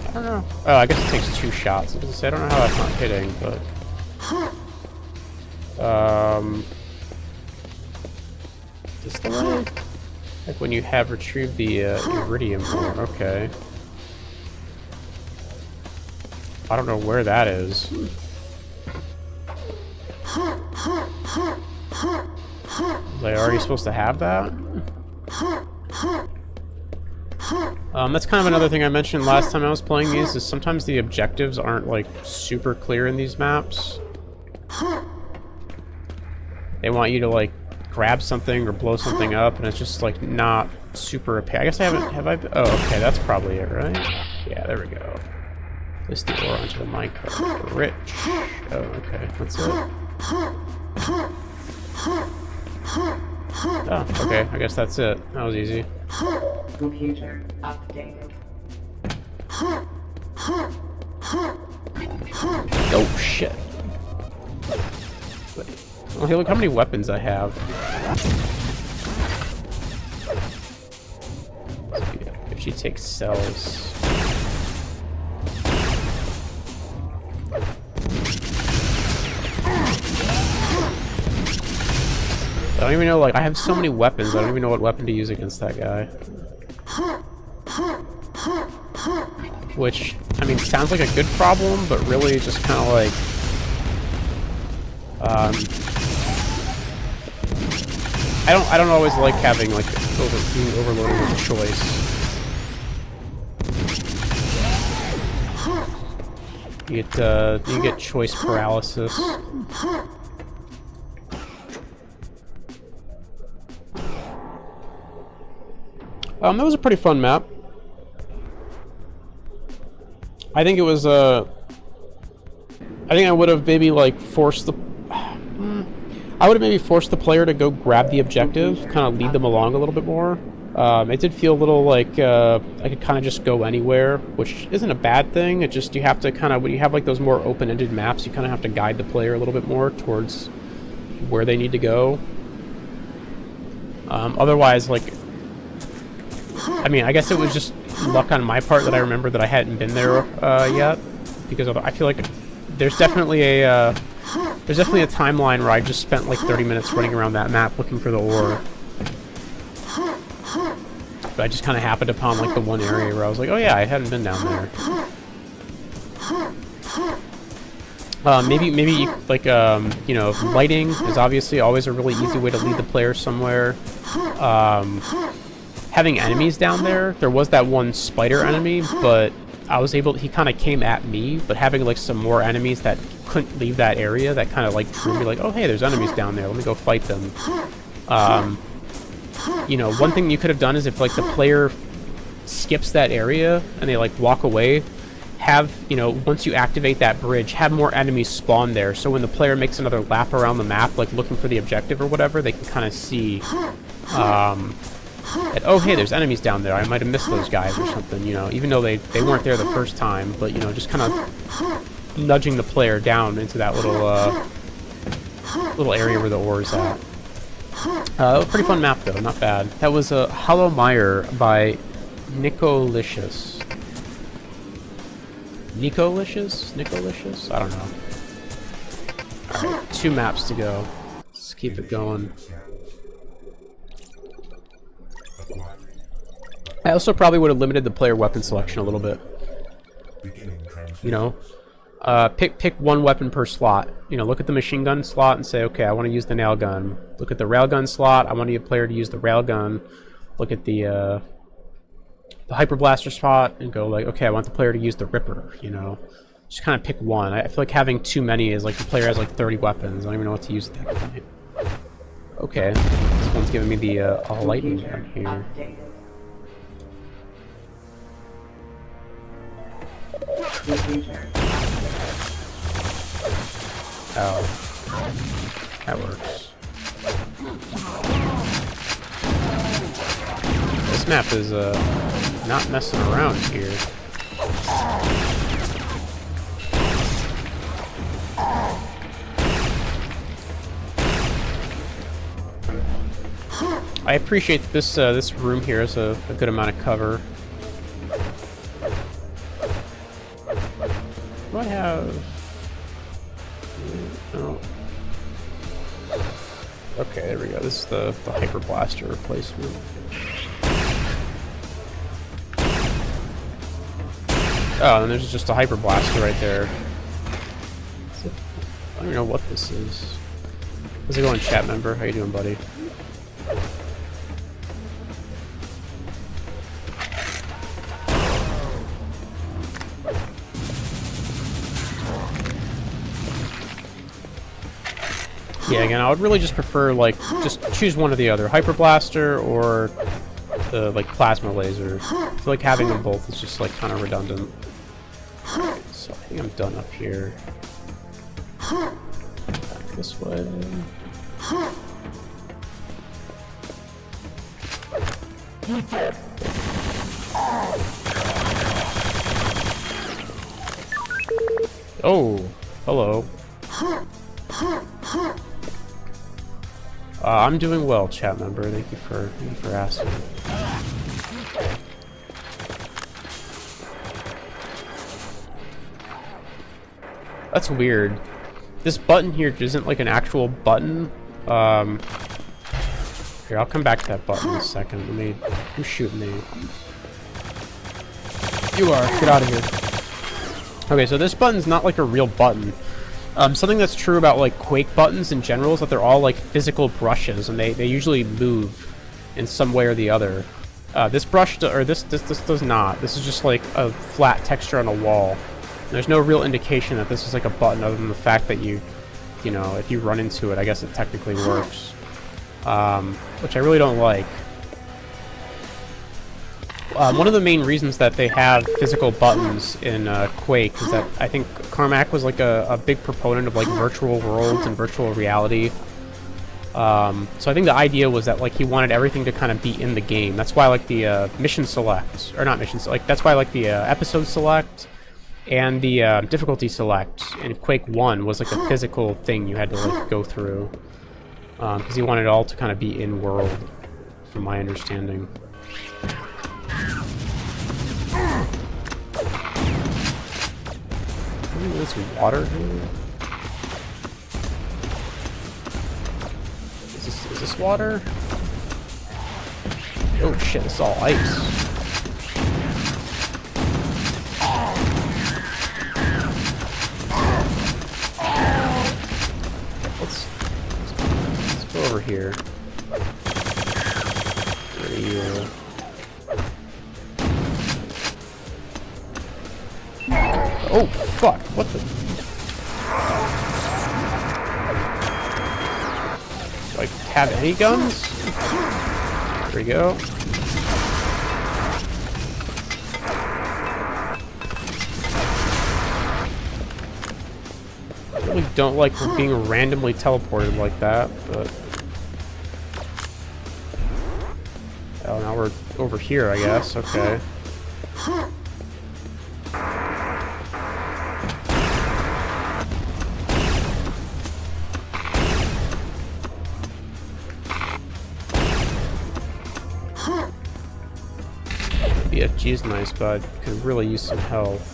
I don't know. Oh, I guess it takes 2 shots. I don't know how that's not hitting, but... This the way? Like when you have retrieved the iridium ore, okay. I don't know where that is. Was I already supposed to have that? That's kind of another thing I mentioned last time I was playing these, is sometimes the objectives aren't, like, super clear in these maps. They want you to, like, grab something or blow something up, and it's just, like, not super repair. I guess I haven't. Have I? Oh, okay. That's probably it, right? Yeah, there we go. Place the ore onto the minecart. Rich. Oh, okay. That's it. Oh, okay. I guess that's it. That was easy. Computer updated. Oh, shit. Oh, hey, look how many weapons I have. If she takes cells. I don't even know, like, I have so many weapons, I don't even know what weapon to use against that guy. Which, I mean, sounds like a good problem, but really just kind of like... I don't always like having, like, being overloaded with a choice. You get choice paralysis. That was a pretty fun map. I think it was, I think I would have maybe, like, forced the... I would have maybe forced the player to go grab the objective, kind of lead them along a little bit more. It did feel a little like, I could kind of just go anywhere, which isn't a bad thing. It just, you have to kind of, when you have, like, those more open-ended maps, you kind of have to guide the player a little bit more towards where they need to go. Otherwise, like... I mean, I guess it was just luck on my part that I remember that I hadn't been there yet, because I feel like there's definitely a timeline where I just spent like 30 minutes running around that map looking for the ore. But I just kind of happened upon like the one area where I was like, oh yeah, I hadn't been down there. Maybe like you know, lighting is obviously always a really easy way to lead the player somewhere. Having enemies down there was that one spider enemy, but I was able, he kind of came at me, but having like some more enemies that couldn't leave that area, that kind of like drew me like, oh hey, there's enemies down there, let me go fight them. You know, one thing you could have done is if like the player skips that area and they like walk away, have, you know, once you activate that bridge, have more enemies spawn there, so when the player makes another lap around the map, like looking for the objective or whatever, they can kind of see, that, oh hey, there's enemies down there, I might have missed those guys or something, you know, even though they weren't there the first time, but, you know, just kind of nudging the player down into that little, little area where the ore is at. That was a pretty fun map though, not bad. That was a Hollow Mire by Nicolicious. Nicolicious? I don't know. Alright, 2 maps to go. Let's keep it going. I also probably would have limited the player weapon selection a little bit. You know? Pick one weapon per slot. You know, look at the machine gun slot and say, okay, I want to use the nail gun. Look at the railgun slot, I want the player to use the railgun. Look at the hyper blaster spot and go like, okay, I want the player to use the ripper, you know? Just kind of pick one. I feel like having too many is like the player has like 30 weapons. I don't even know what to use at that point. Okay, this one's giving me the lightning gun here. Oh, that works. This map is not messing around here. I appreciate that this room here has a good amount of cover. Do I have... Oh. Okay, there we go. This is the hyper blaster replacement. Oh, and there's just a hyper blaster right there. I don't even know what this is. How's it going, chat member? How you doing, buddy? Yeah, again, I would really just prefer, like, just choose one or the other. Hyper Blaster or the like plasma lasers. I feel like having them both is just like kind of redundant. So I think I'm done up here. Back this way. Oh, hello. I'm doing well, chat member. Thank you for asking. That's weird. This button here isn't like an actual button. Here, I'll come back to that button in a second. Who's shooting me? You are. Get out of here. Okay, so this button's not like a real button. Something that's true about like Quake buttons in general is that they're all like physical brushes, and they usually move in some way or the other. This brush, this does not. This is just like a flat texture on a wall. There's no real indication that this is like a button other than the fact that you know, if you run into it, I guess it technically works. Which I really don't like. One of the main reasons that they have physical buttons in Quake is that I think Carmack was like a big proponent of like virtual worlds and virtual reality. So I think the idea was that like he wanted everything to kind of be in the game. That's why like the mission select, or not mission select, that's why like the episode select and the difficulty select in Quake 1 was like a physical thing you had to like go through. Because he wanted it all to kind of be in-world, from my understanding. There's water here? Is this water? Oh shit, it's all ice. Let's go over here. Where are you? Oh, fuck. What the? Do I have any guns? There we go. I really don't like being randomly teleported like that, but... Oh, now we're over here, I guess. Okay. BFG is nice, but I could really use some health.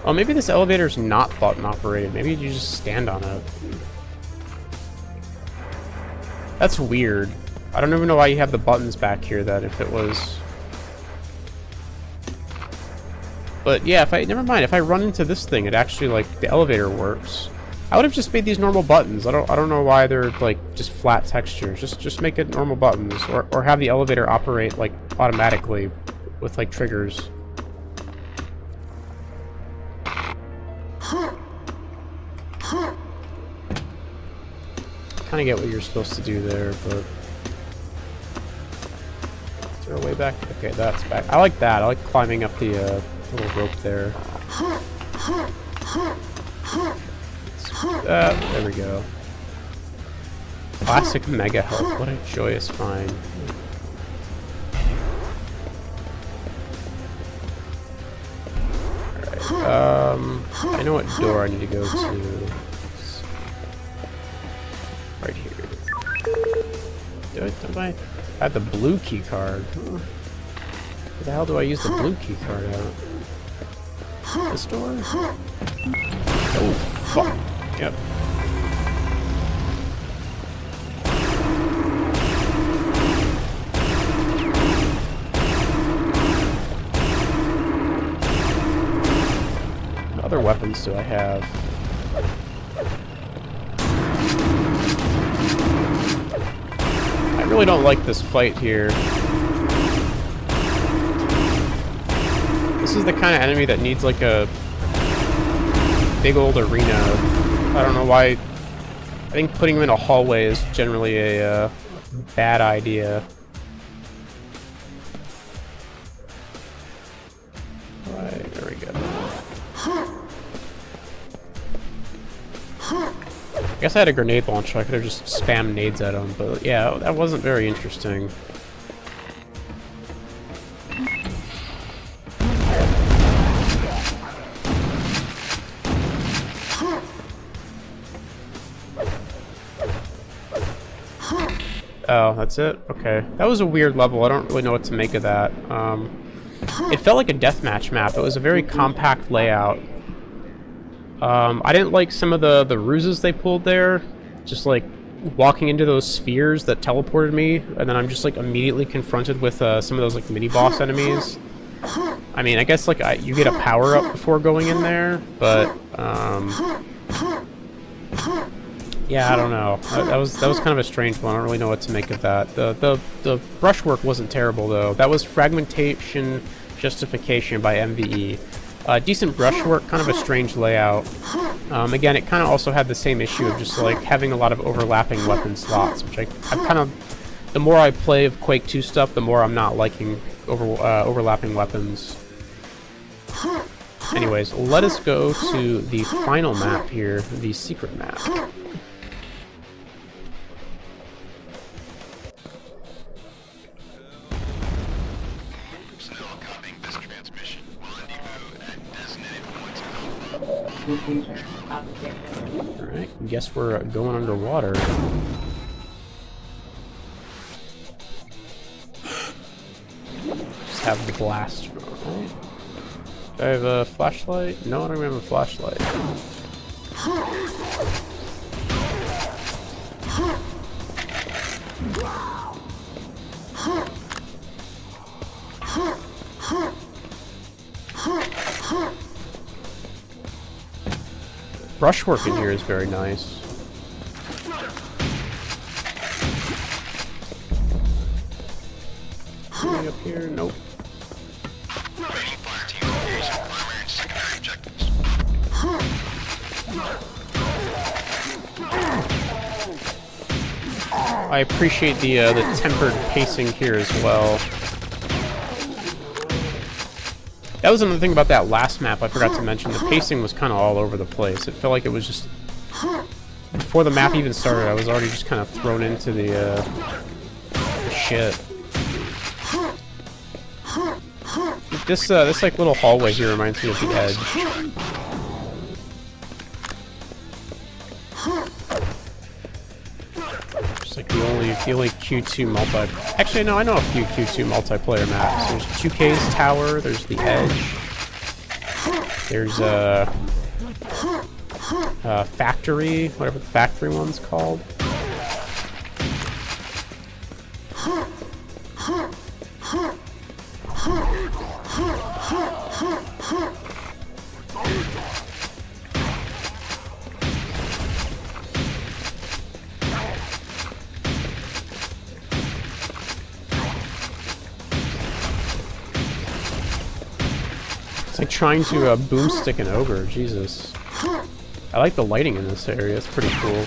Oh, maybe this elevator's not button operated. Maybe you just stand on it. That's weird. I don't even know why you have the buttons back here, that if it was... But yeah, never mind, if I run into this thing, it actually, like, the elevator works. I would have just made these normal buttons. I don't know why they're, like, just flat textures. Just make it normal buttons, or have the elevator operate, like, automatically with, like, triggers. Kind of get what you're supposed to do there, but is there a way back? Okay, that's back. I like that. I like climbing up the little rope there. There we go. Classic mega health. What a joyous find. Alright, I know what door I need to go to. Right here. Don't I have the blue key card? Huh. Where the hell do I use the blue key card at? This door? Oh, fuck. Yep. What other weapons do I have? I really don't like this fight here. This is the kind of enemy that needs like a big old arena. I don't know why think putting them in a hallway is generally a bad idea. Right, there we go. I guess I had a grenade launcher. I could have just spammed nades at him, but yeah, that wasn't very interesting. Oh, that's it? Okay. That was a weird level. I don't really know what to make of that. It felt like a deathmatch map. It was a very compact layout. I didn't like some of the ruses they pulled there. Just like walking into those spheres that teleported me, and then I'm just like immediately confronted with some of those like mini-boss enemies. I mean, I guess like you get a power-up before going in there, but yeah, I don't know. That was kind of a strange one. I don't really know what to make of that. The brushwork wasn't terrible though. That was fragmentation justification by MVE. Decent brushwork, kind of a strange layout. Again, it kind of also had the same issue of just like having a lot of overlapping weapon slots, which I kind of, the more I play of Quake 2 stuff, the more I'm not liking overlapping weapons. Anyways, let us go to the final map here, the secret map. Alright, guess we're going underwater. Just have the blast. Right. Do I have a flashlight? No, I don't even have a flashlight. Brushwork in here is very nice. Anything up here? Nope. I appreciate the tempered pacing here as well. That was another thing about that last map I forgot to mention. The pacing was kind of all over the place. It felt like it was just... Before the map even started, I was already just kind of thrown into the shit. This like little hallway here reminds me of The Edge. Just like the only Q2 multi... Actually, no, I know a few Q2 multiplayer maps. There's 2K's Tower, there's The Edge. There's Factory, whatever the Factory one's called. It's like trying to boomstick an ogre, Jesus. I like the lighting in this area, it's pretty cool.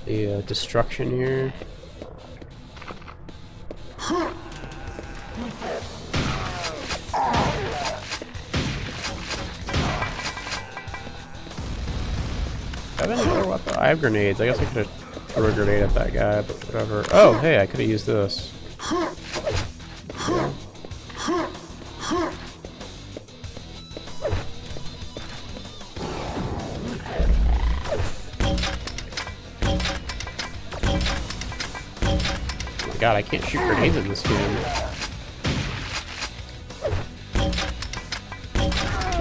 The destruction here. I have any other weapon? I have grenades. I guess I could have threw a grenade at that guy, but whatever. Oh, hey, I could have used this. Yeah. Oh my god, I can't shoot grenades in this game.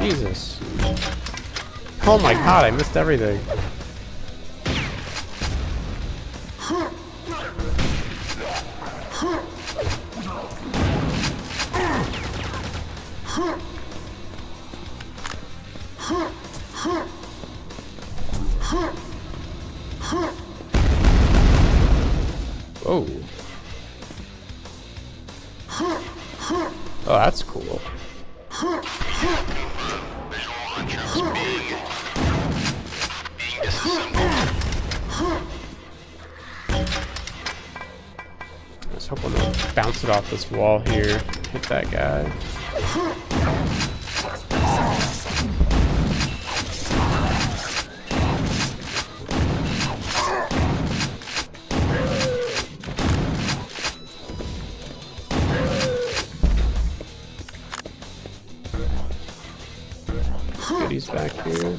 Jesus. Oh my god, I missed everything. Oh. cool. I was hoping to bounce it off this wall here, hit that guy. Goodies back here.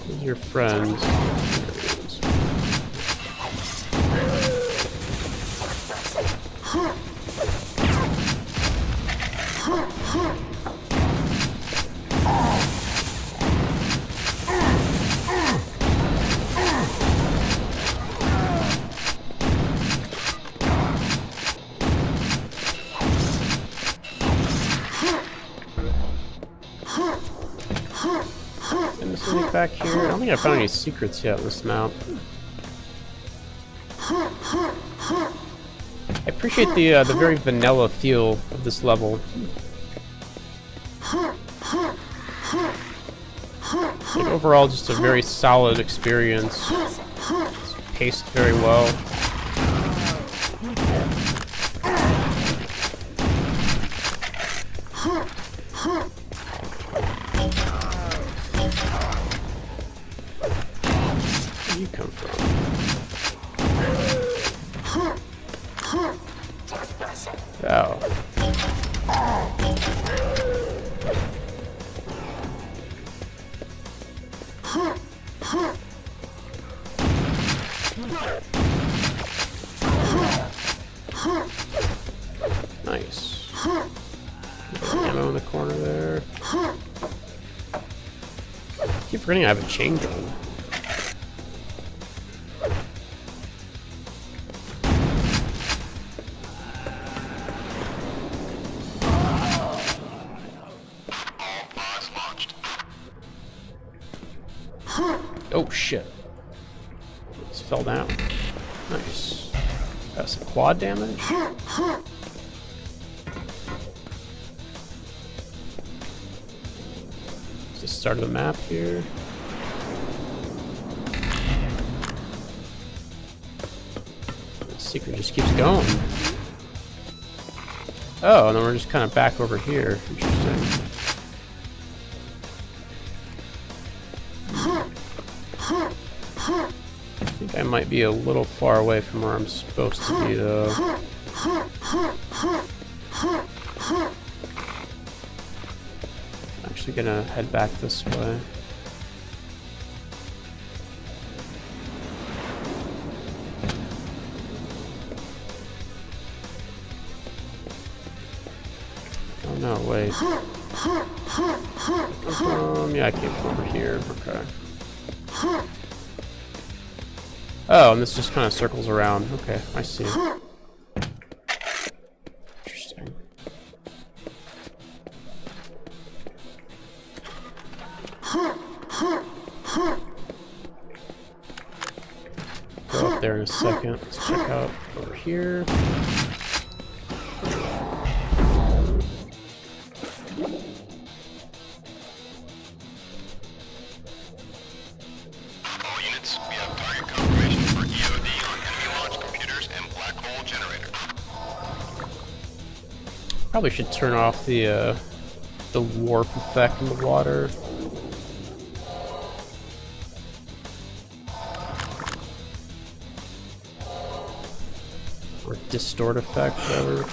Where's your friend? Anything back here? I don't think I found any secrets yet in this map. I appreciate the very vanilla feel of this level. Like overall, just a very solid experience. It's paced very well. Where do you come from? Oh. Nice. Ammo in the corner there. I keep forgetting I have a chain gun. Oh shit. Just fell down. Nice. Got some quad damage. It's the start of the map here. The secret just keeps going. Oh, and then we're just kind of back over here. Interesting. I think I might be a little far away from where I'm supposed to be, though. I'm actually gonna head back this way. Oh no, wait. Yeah, I came from over here. Okay. Oh, and this just kind of circles around. Okay, I see. Interesting. Go up there in a second. Let's check out over here. Probably should turn off the warp effect in the water. Or distort effect, whatever.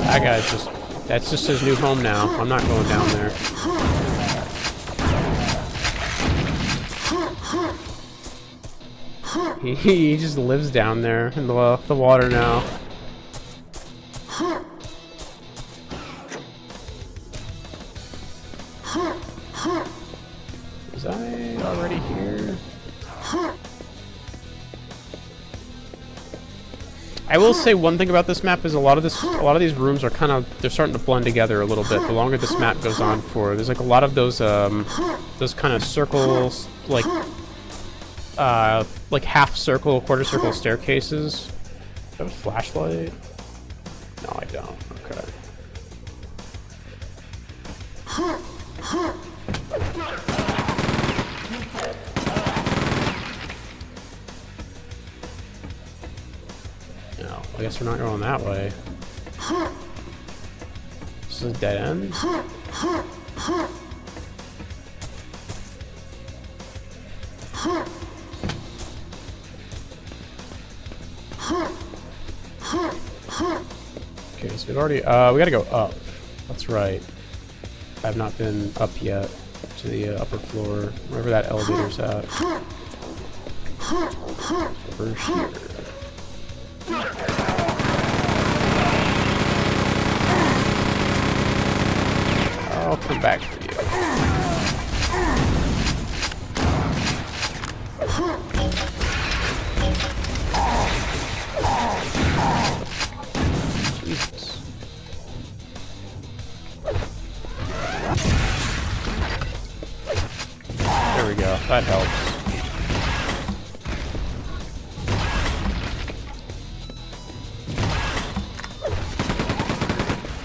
That guy's just... That's just his new home now. I'm not going down there. He just lives down there in the water now. Was I already here? I will say one thing about this map is a lot of these rooms are they're starting to blend together a little bit the longer this map goes on for. There's like a lot of those kind of circles, like like half circle, quarter circle staircases. Do I have a flashlight? No, I don't. Okay. No, I guess we're not going that way. This is a dead end? Okay, so we've already, we gotta go up. That's right. I've not been up yet to the upper floor, wherever that elevator's at. Over here. I'll come back for you. Jesus. There we go. That helps.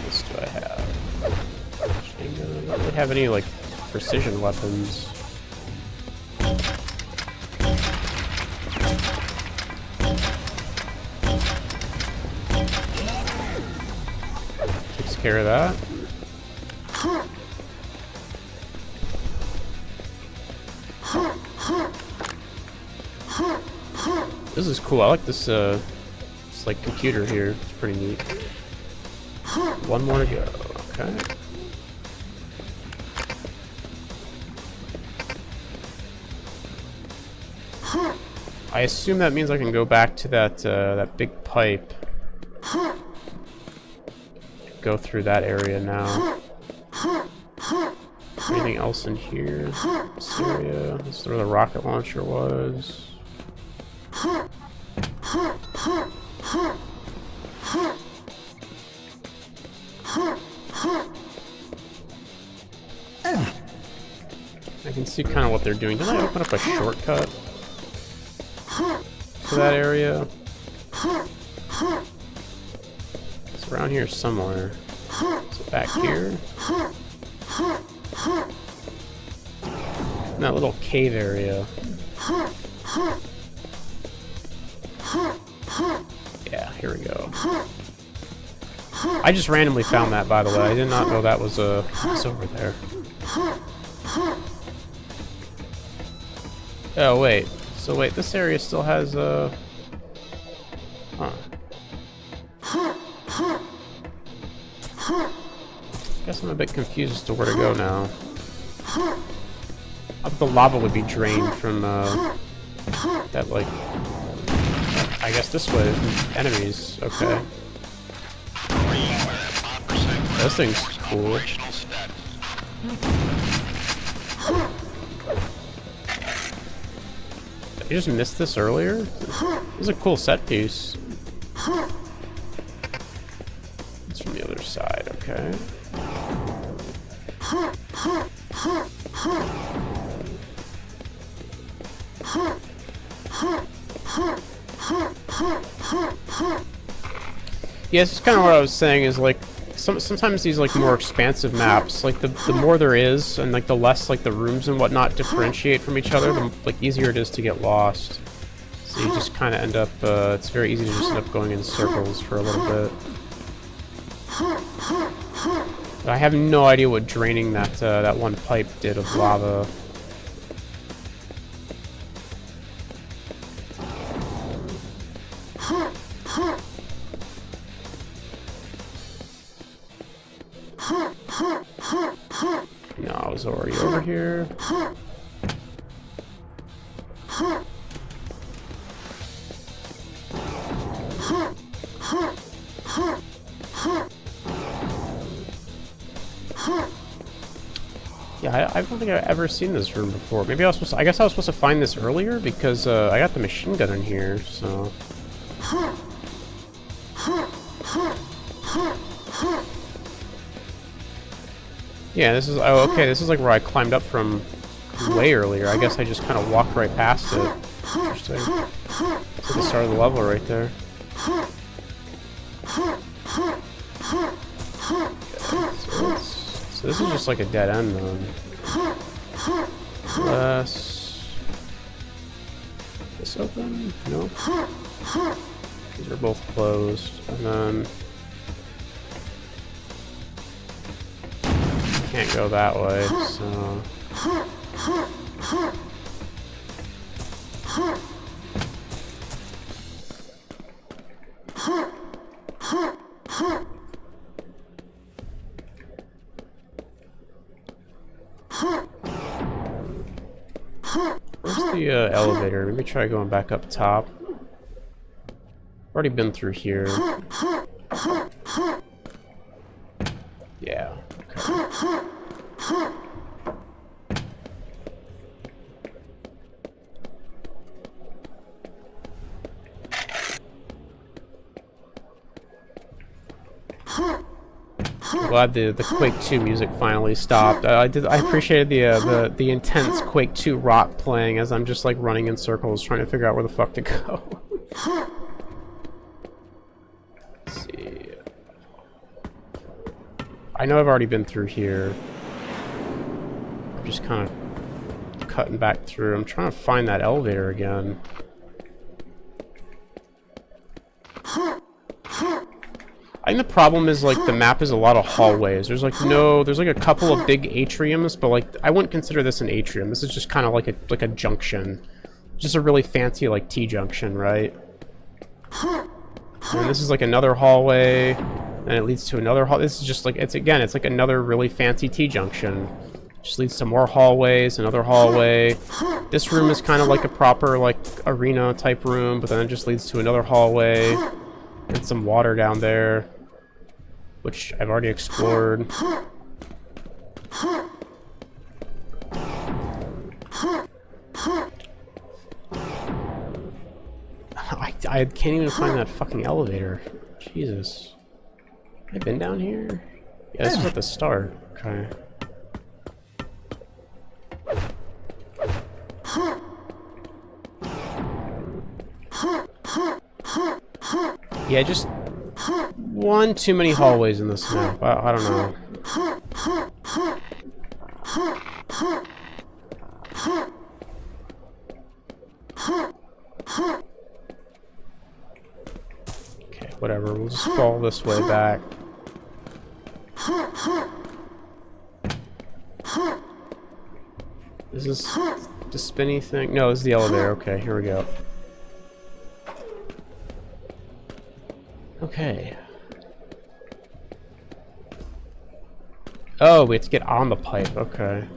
What do I have? I don't really have any, like, precision weapons. Takes care of that. This is cool. I like this, this, like, computer here. It's pretty neat. One more to go. Okay. I assume that means I can go back to that, that big pipe. Go through that area now. Anything else in here? This area. This is where the rocket launcher was. I can see kind of what they're doing. Did I open up a shortcut to that area? It's around here somewhere. Is it back here? In that little cave area. Yeah, here we go. I just randomly found that, by the way. I did not know that was over there. Oh, wait. So, wait, this area still has, huh. Guess I'm a bit confused as to where to go now. I thought the lava would be drained from, that, like... I guess this way, from enemies. Okay. This thing's cool. I just missed this earlier? This is a cool set piece. It's from the other side, okay. Yeah, this is kind of what I was saying, is like sometimes these like more expansive maps, like the more there is, and like the less like the rooms and whatnot differentiate from each other, the like easier it is to get lost. So you just kind of end up, it's very easy to just end up going in circles for a little bit. But I have no idea what draining that that one pipe did of lava. No, I was already over here. Yeah, I don't think I've ever seen this room before. Maybe I was supposed to, I guess I was supposed to find this earlier because I got the machine gun in here, so... Yeah, this is, oh, okay, this is like where I climbed up from way earlier. I guess I just kind of walked right past it. Interesting. It's at the start of the level right there. Okay, so this is just like a dead end then. Unless... This open? Nope. These are both closed. And then... Can't go that way, so... Where's the elevator? Maybe try going back up top. Already been through here. Yeah. Okay. I'm glad the Quake 2 music finally stopped. I appreciated the intense Quake 2 rock playing as I'm just like running in circles trying to figure out where the fuck to go. Let's see. I know I've already been through here. I'm just kind of cutting back through. I'm trying to find that elevator again. I think the problem is like the map is a lot of hallways. There's like a couple of big atriums, but like I wouldn't consider this an atrium. This is just kind of like a junction, just a really fancy like T-junction, right? And this is like another hallway, and it leads to another hall. This is just like it's like another really fancy T-junction. Just leads to more hallways, another hallway. This room is kind of like a proper like arena type room, but then it just leads to another hallway and some water down there, which I've already explored. I can't even find that fucking elevator. Jesus. Have I been down here? Yeah, this is at the start. Okay. Yeah, just one too many hallways in this map. I don't know. Okay, whatever. We'll just fall this way back. Is this the spinny thing? No, this is the elevator. Okay, here we go. Okay. Oh, we have to get on the pipe. Okay.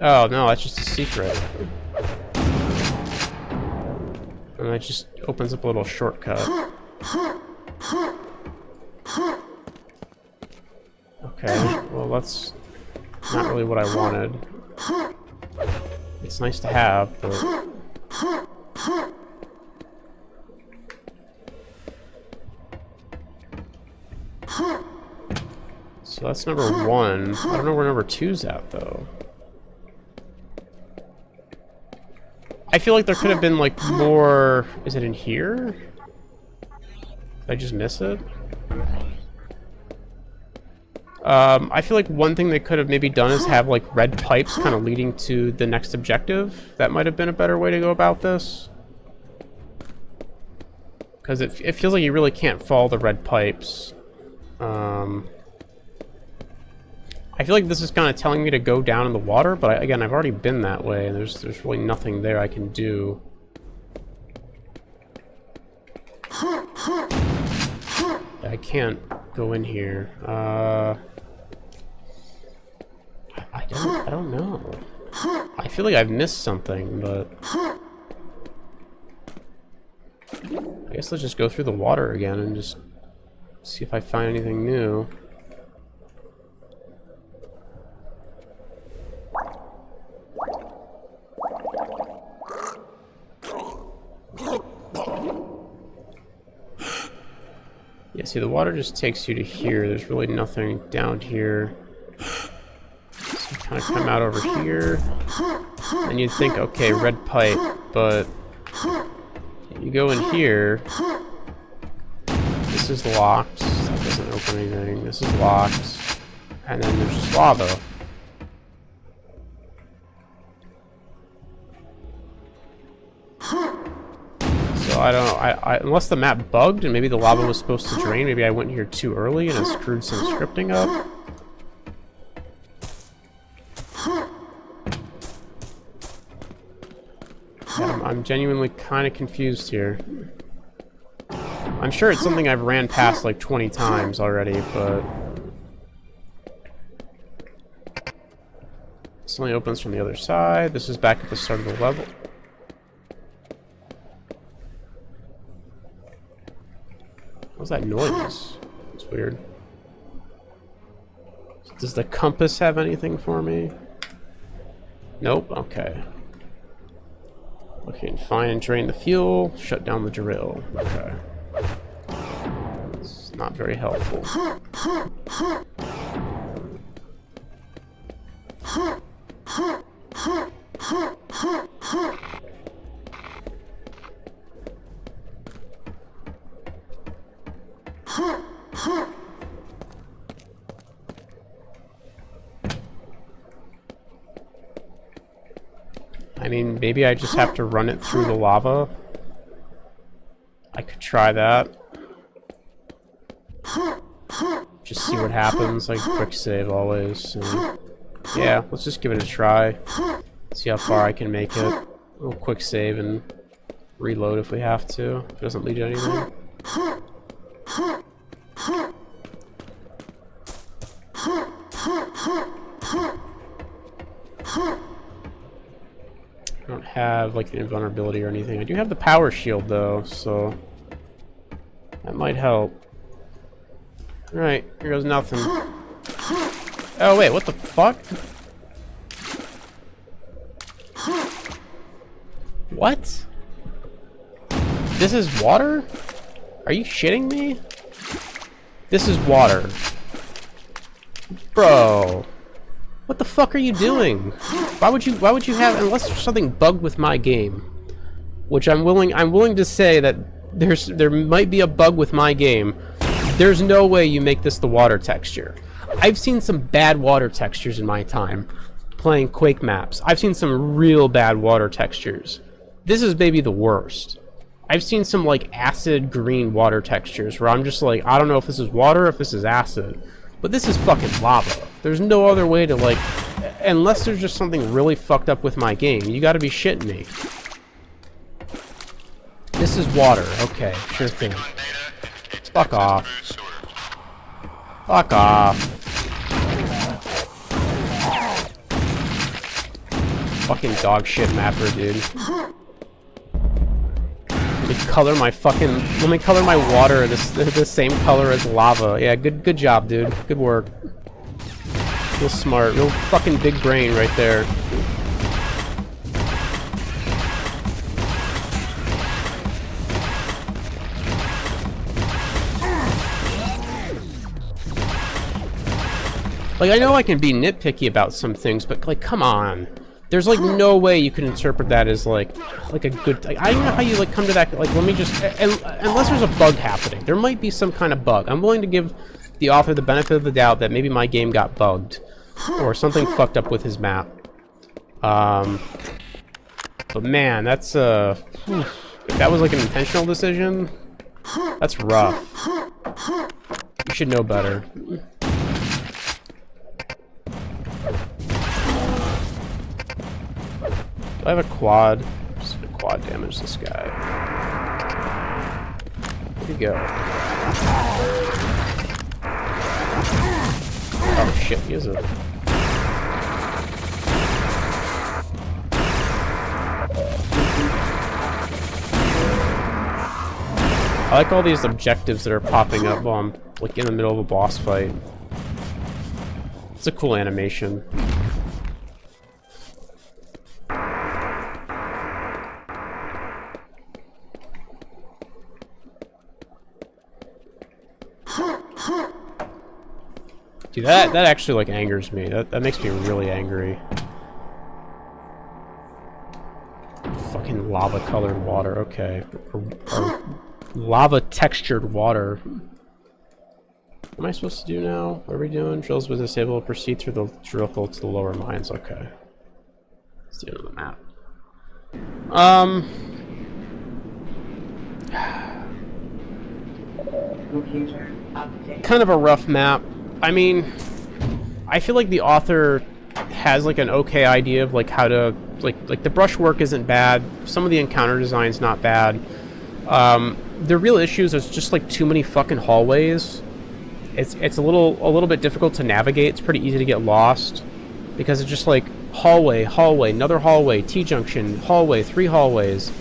Oh, no, that's just a secret. And that just opens up a little shortcut. Okay, well, that's not really what I wanted. It's nice to have, but... So that's number 1. I don't know where number 2's at, though. I feel like there could have been, like, more... Is it in here? Did I just miss it? I feel like one thing they could have maybe done is have, like, red pipes kind of leading to the next objective. That might have been a better way to go about this. Because it feels like you really can't follow the red pipes. I feel like this is kind of telling me to go down in the water, but again, I've already been that way, and there's really nothing there I can do. I can't go in here. I don't know. I feel like I've missed something, but I guess let's just go through the water again and just see if I find anything new. Yeah, see, the water just takes you to here. There's really nothing down here. So kind of come out over here. And you'd think, okay, red pipe, but you go in here. This is locked. That doesn't open anything. This is locked. And then there's just lava. So I don't know. Unless the map bugged and maybe the lava was supposed to drain, maybe I went here too early and I screwed some scripting up. Yeah, I'm genuinely kind of confused here. I'm sure it's something I've ran past like 20 times already, but... This only opens from the other side. This is back at the start of the level. What's that noise? It's weird. Does the compass have anything for me? Nope, okay. Okay, find and drain the fuel, shut down the drill. Okay. It's not very helpful. I mean, maybe I just have to run it through the lava. I could try that. Just see what happens, like quick save always. And yeah, let's just give it a try. See how far I can make it. We'll quick save and reload if we have to. If it doesn't lead to anything. I don't have like the invulnerability or anything. I do have the power shield though, so that might help. Alright, here goes nothing. Oh wait, what the fuck? What? This is water? Are you shitting me? This is water. Bro. What the fuck are you doing? Why would you have, unless there's something bugged with my game, which I'm willing to say that there might be a bug with my game. There's no way you make this the water texture. I've seen some bad water textures in my time playing Quake maps. I've seen some real bad water textures. This is maybe the worst. I've seen some like acid green water textures where I'm just like, I don't know if this is water or if this is acid. But this is fucking lava. There's no other way to like, unless there's just something really fucked up with my game. You gotta be shitting me. This is water. Okay, sure thing. Fuck off. Fuck off. Fucking dog shit mapper, dude. Let me color my water the same color as lava. Yeah, good job, dude. Good work. Real smart, real fucking big brain right there. Like, I know I can be nitpicky about some things, but like, come on. There's like no way you can interpret that as like a good. Like, I don't know how you like come to that. Like, let me just unless there's a bug happening, there might be some kind of bug. I'm willing to give the author the benefit of the doubt that maybe my game got bugged or something fucked up with his map. But man, that's if that was like an intentional decision, that's rough. You should know better. I have a quad. I'm just gonna quad damage this guy. Where'd he go? Oh shit, he has a... I like all these objectives that are popping up while I'm like in the middle of a boss fight. It's a cool animation. Dude, that actually like angers me. That makes me really angry. Fucking lava colored water, okay. Or lava textured water. What am I supposed to do now? What are we doing? Drills with disable, proceed through the drill hole to the lower mines, okay. Let's do it on the map. Computer update. Kind of a rough map. I mean, I feel like the author has like an okay idea of like how to like the brushwork isn't bad. Some of the encounter design's not bad. The real issues is just like too many fucking hallways. It's a little bit difficult to navigate. It's pretty easy to get lost because it's just like hallway, another hallway, T-junction, hallway, 3 hallways.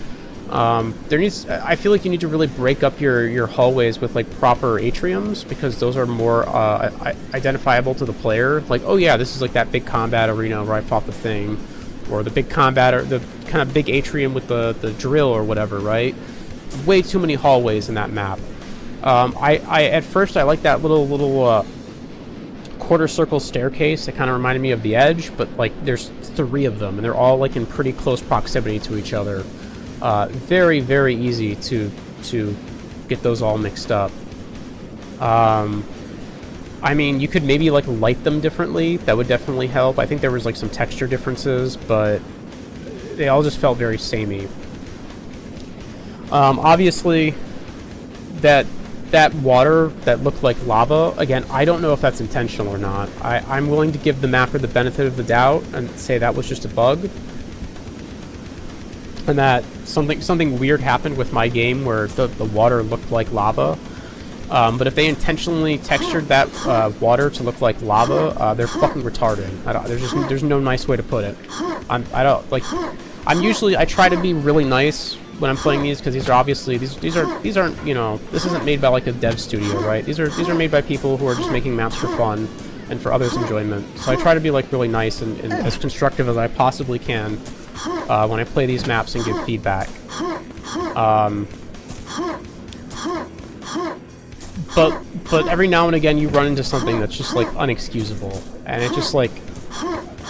I feel like you need to really break up your hallways with like proper atriums because those are more identifiable to the player. Like, oh yeah, this is like that big combat arena where I fought the thing, or the big combat or the kind of big atrium with the drill or whatever, right? Way too many hallways in that map. At first I like that little quarter circle staircase. It kind of reminded me of the Edge, but like there's 3 of them and they're all like in pretty close proximity to each other. Very, very easy to get those all mixed up. I mean, you could maybe like light them differently. That would definitely help. I think there was like some texture differences, but they all just felt very samey. Obviously, that water that looked like lava, again, I don't know if that's intentional or not. I'm willing to give the mapper the benefit of the doubt and say that was just a bug. And that something weird happened with my game where the water looked like lava. But if they intentionally textured that water to look like lava, they're fucking retarded. There's no nice way to put it. I try to be really nice when I'm playing these because these are obviously these aren't, you know, this isn't made by like a dev studio, right? These are made by people who are just making maps for fun and for others' enjoyment. So I try to be like really nice and as constructive as I possibly can when I play these maps and give feedback. But every now and again you run into something that's just like unexcusable, and it's just like,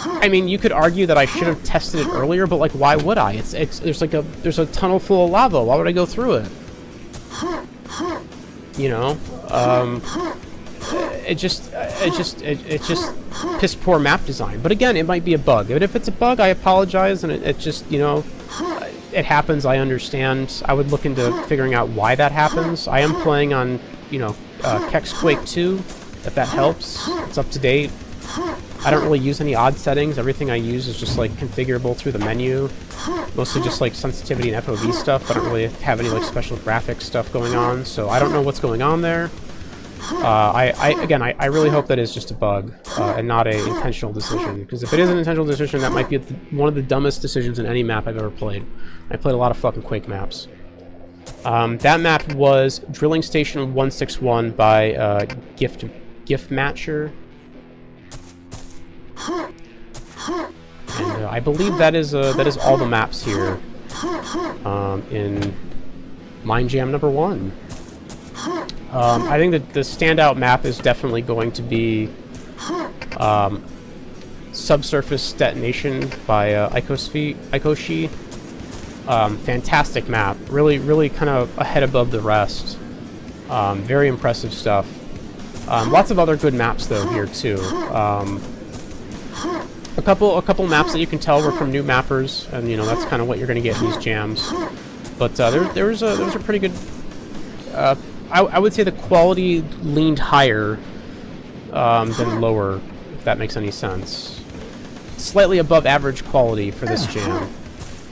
I mean, you could argue that I should have tested it earlier, but like, why would I? There's a tunnel full of lava. Why would I go through it? You know, it's just piss poor map design. But again, it might be a bug. But if it's a bug, I apologize, and it just, you know, it happens. I understand. I would look into figuring out why that happens. I am playing on, you know, Quake 2. If that helps, it's up to date. I don't really use any odd settings. Everything I use is just like configurable through the menu. Mostly just like sensitivity and FOV stuff. I don't really have any like special graphics stuff going on, so I don't know what's going on there. I really hope that is just a bug and not an intentional decision. Because if it is an intentional decision, that might be one of the dumbest decisions in any map I've ever played. I played a lot of fucking Quake maps. That map was Drilling Station 161 by Gift Matcher. And I believe that is all the maps here in Mind Jam number 1. I think that the standout map is definitely going to be Subsurface Detonation by Ikoshi. Fantastic map. Really kind of a head above the rest. Very impressive stuff. Lots of other good maps though here too. A couple maps that you can tell were from new mappers, and you know that's kind of what you're going to get in these jams. But there was a pretty good. I would say the quality leaned higher than lower, if that makes any sense. Slightly above average quality for this jam.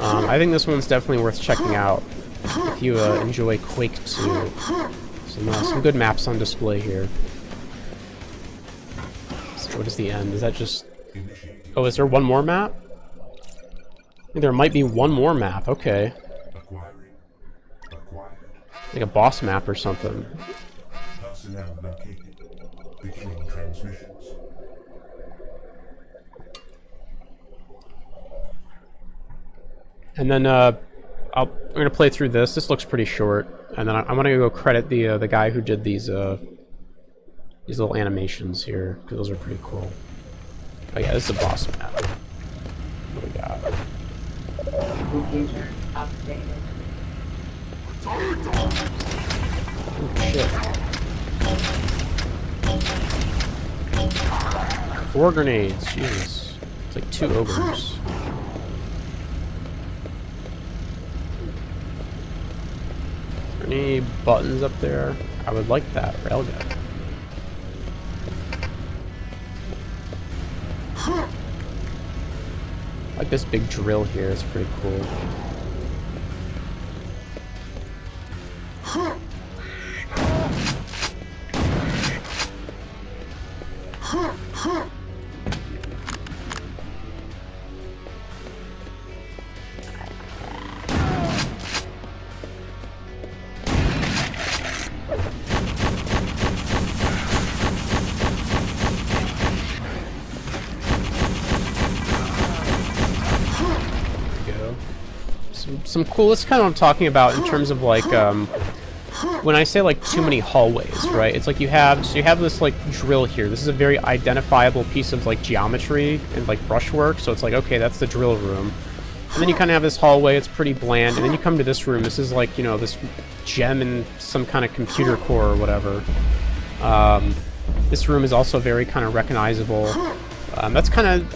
I think this one's definitely worth checking out if you enjoy Quake 2. Some good maps on display here. So what is the end? Is that just... Oh, is there one more map? I think there might be one more map, okay. Like a boss map or something. Personnel located. Beginning transmissions. And then I'm gonna play through this. This looks pretty short, and then I'm gonna go credit the guy who did these these little animations here, because those are pretty cool. Oh yeah, this is a boss map. What do we got? Computer updated. Oh shit. 4 grenades, Jesus. It's like 2 ogres. Are there any buttons up there? I would like that railgun. I like this big drill here, it's pretty cool. Some cool, that's kind of what I'm talking about in terms of like, when I say like too many hallways, right? It's like you have this like drill here. This is a very identifiable piece of like geometry and like brushwork. So it's like, okay, that's the drill room. And then you kind of have this hallway, it's pretty bland. And then you come to this room. This is like, you know, this gem in some kind of computer core or whatever. This room is also very kind of recognizable. That's kind of,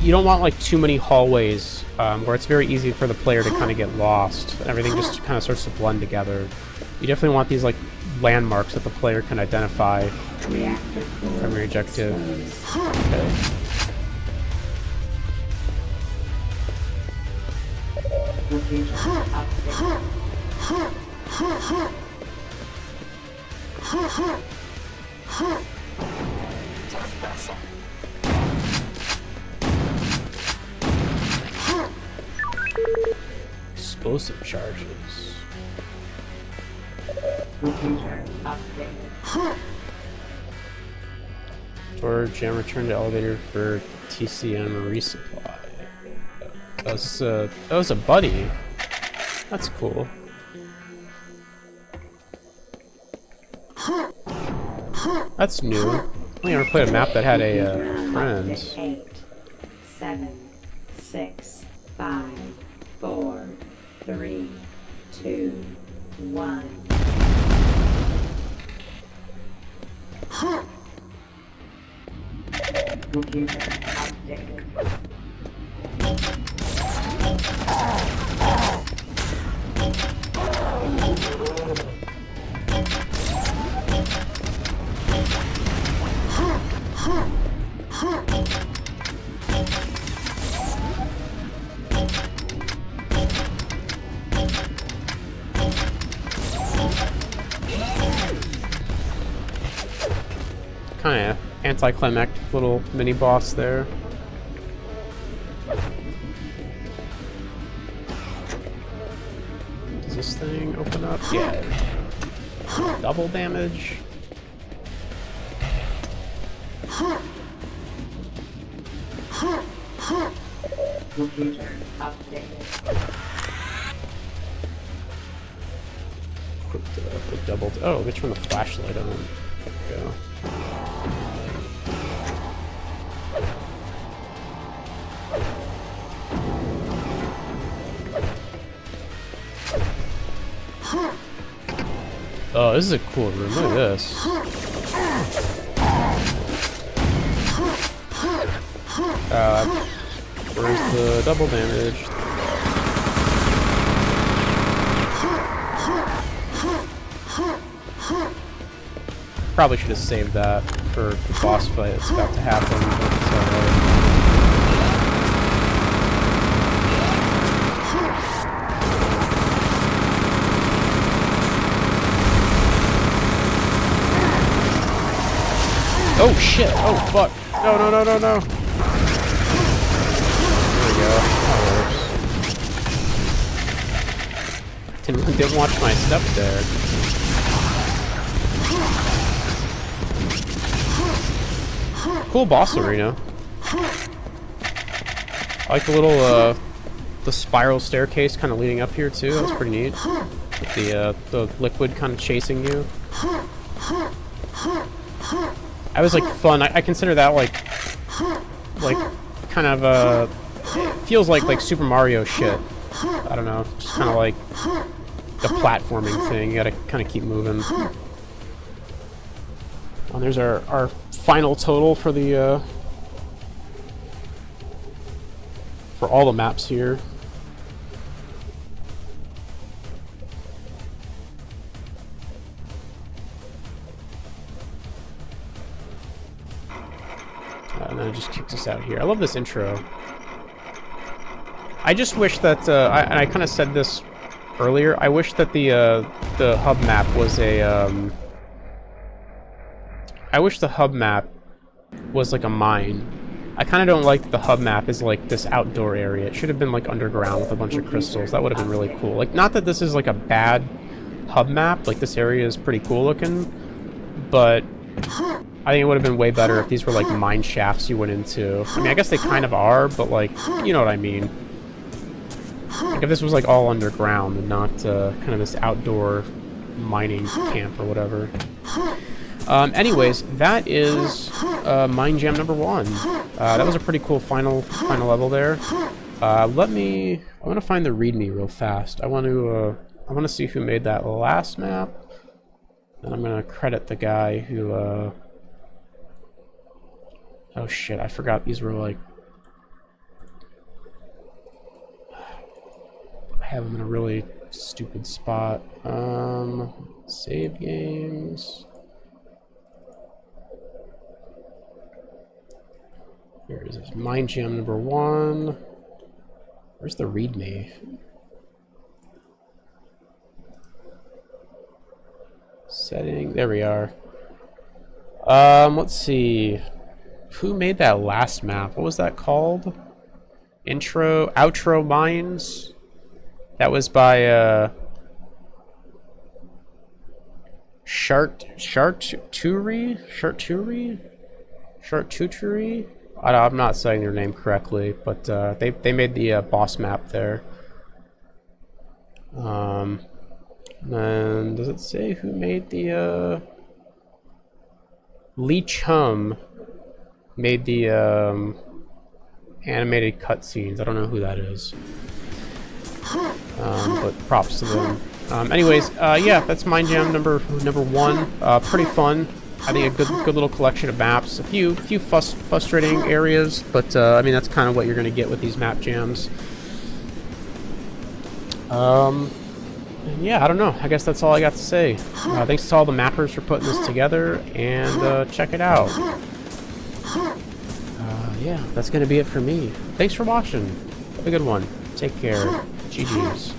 you don't want like too many hallways where it's very easy for the player to kind of get lost and everything just kind of starts to blend together. You definitely want these like landmarks that the player can identify. Primary objective. Okay. Explosive charges. Computer updated. Storage and return to elevator for TCM resupply. That was a buddy. That's cool. That's new. I only ever played a map that had a friend. 8, 7, 6, 5, 4, 3, 2, 1. Computer updated. Kind of anticlimactic little mini boss there. Does this thing open up? Yeah. Double damage. Computer updated. Quick double. Oh, let's turn the flashlight on. There we go. Oh, this is a cool room. Look at this. Where's the double damage? Probably should have saved that for the boss fight that's about to happen, but it's alright. Oh shit! Oh fuck! No, no, no, no, no! There we go. That works. Didn't watch my step there. Cool boss arena. I like the little, the spiral staircase kind of leading up here too. That's pretty neat. With the liquid kind of chasing you. I was like fun. I consider that like kind of it feels like Super Mario shit. I don't know, just kind of like the platforming thing. You gotta kind of keep moving. Oh, there's our final total for the for all the maps here. And then it just kicks us out here. I love this intro. I just wish that I kind of said this earlier. I wish that the hub map was a I wish the hub map was like a mine. I kind of don't like that the hub map is like this outdoor area. It should have been like underground with a bunch of crystals. That would have been really cool. Like, not that this is like a bad hub map. Like, this area is pretty cool looking, but I think it would have been way better if these were like mine shafts you went into. I mean, I guess they kind of are, but like, you know what I mean. Like, if this was like all underground and not kind of this outdoor mining camp or whatever. Anyways, that is Mine Jam number 1. That was a pretty cool final level there. I want to find the README real fast. I want to see who made that last map, and I'm gonna credit the guy who. Oh shit! I forgot these were like. I have them in a really stupid spot. Save games. Here is this Mine Jam number 1. Where's the README? Setting. There we are. Let's see. Who made that last map? What was that called? Outro Mines? That was by Chartuturi? I'm not saying their name correctly, but they made the boss map there. And does it say who made the Lee Chum made the animated cutscenes. I don't know who that is, but props to them. Anyways, yeah, that's Mine Jam number 1. Pretty fun. I think a good little collection of maps. A few frustrating areas, but I mean, that's kind of what you're going to get with these map jams. And yeah, I don't know. I guess that's all I got to say. Thanks to all the mappers for putting this together, and check it out. Yeah, that's going to be it for me. Thanks for watching. Have a good one. Take care. GG's.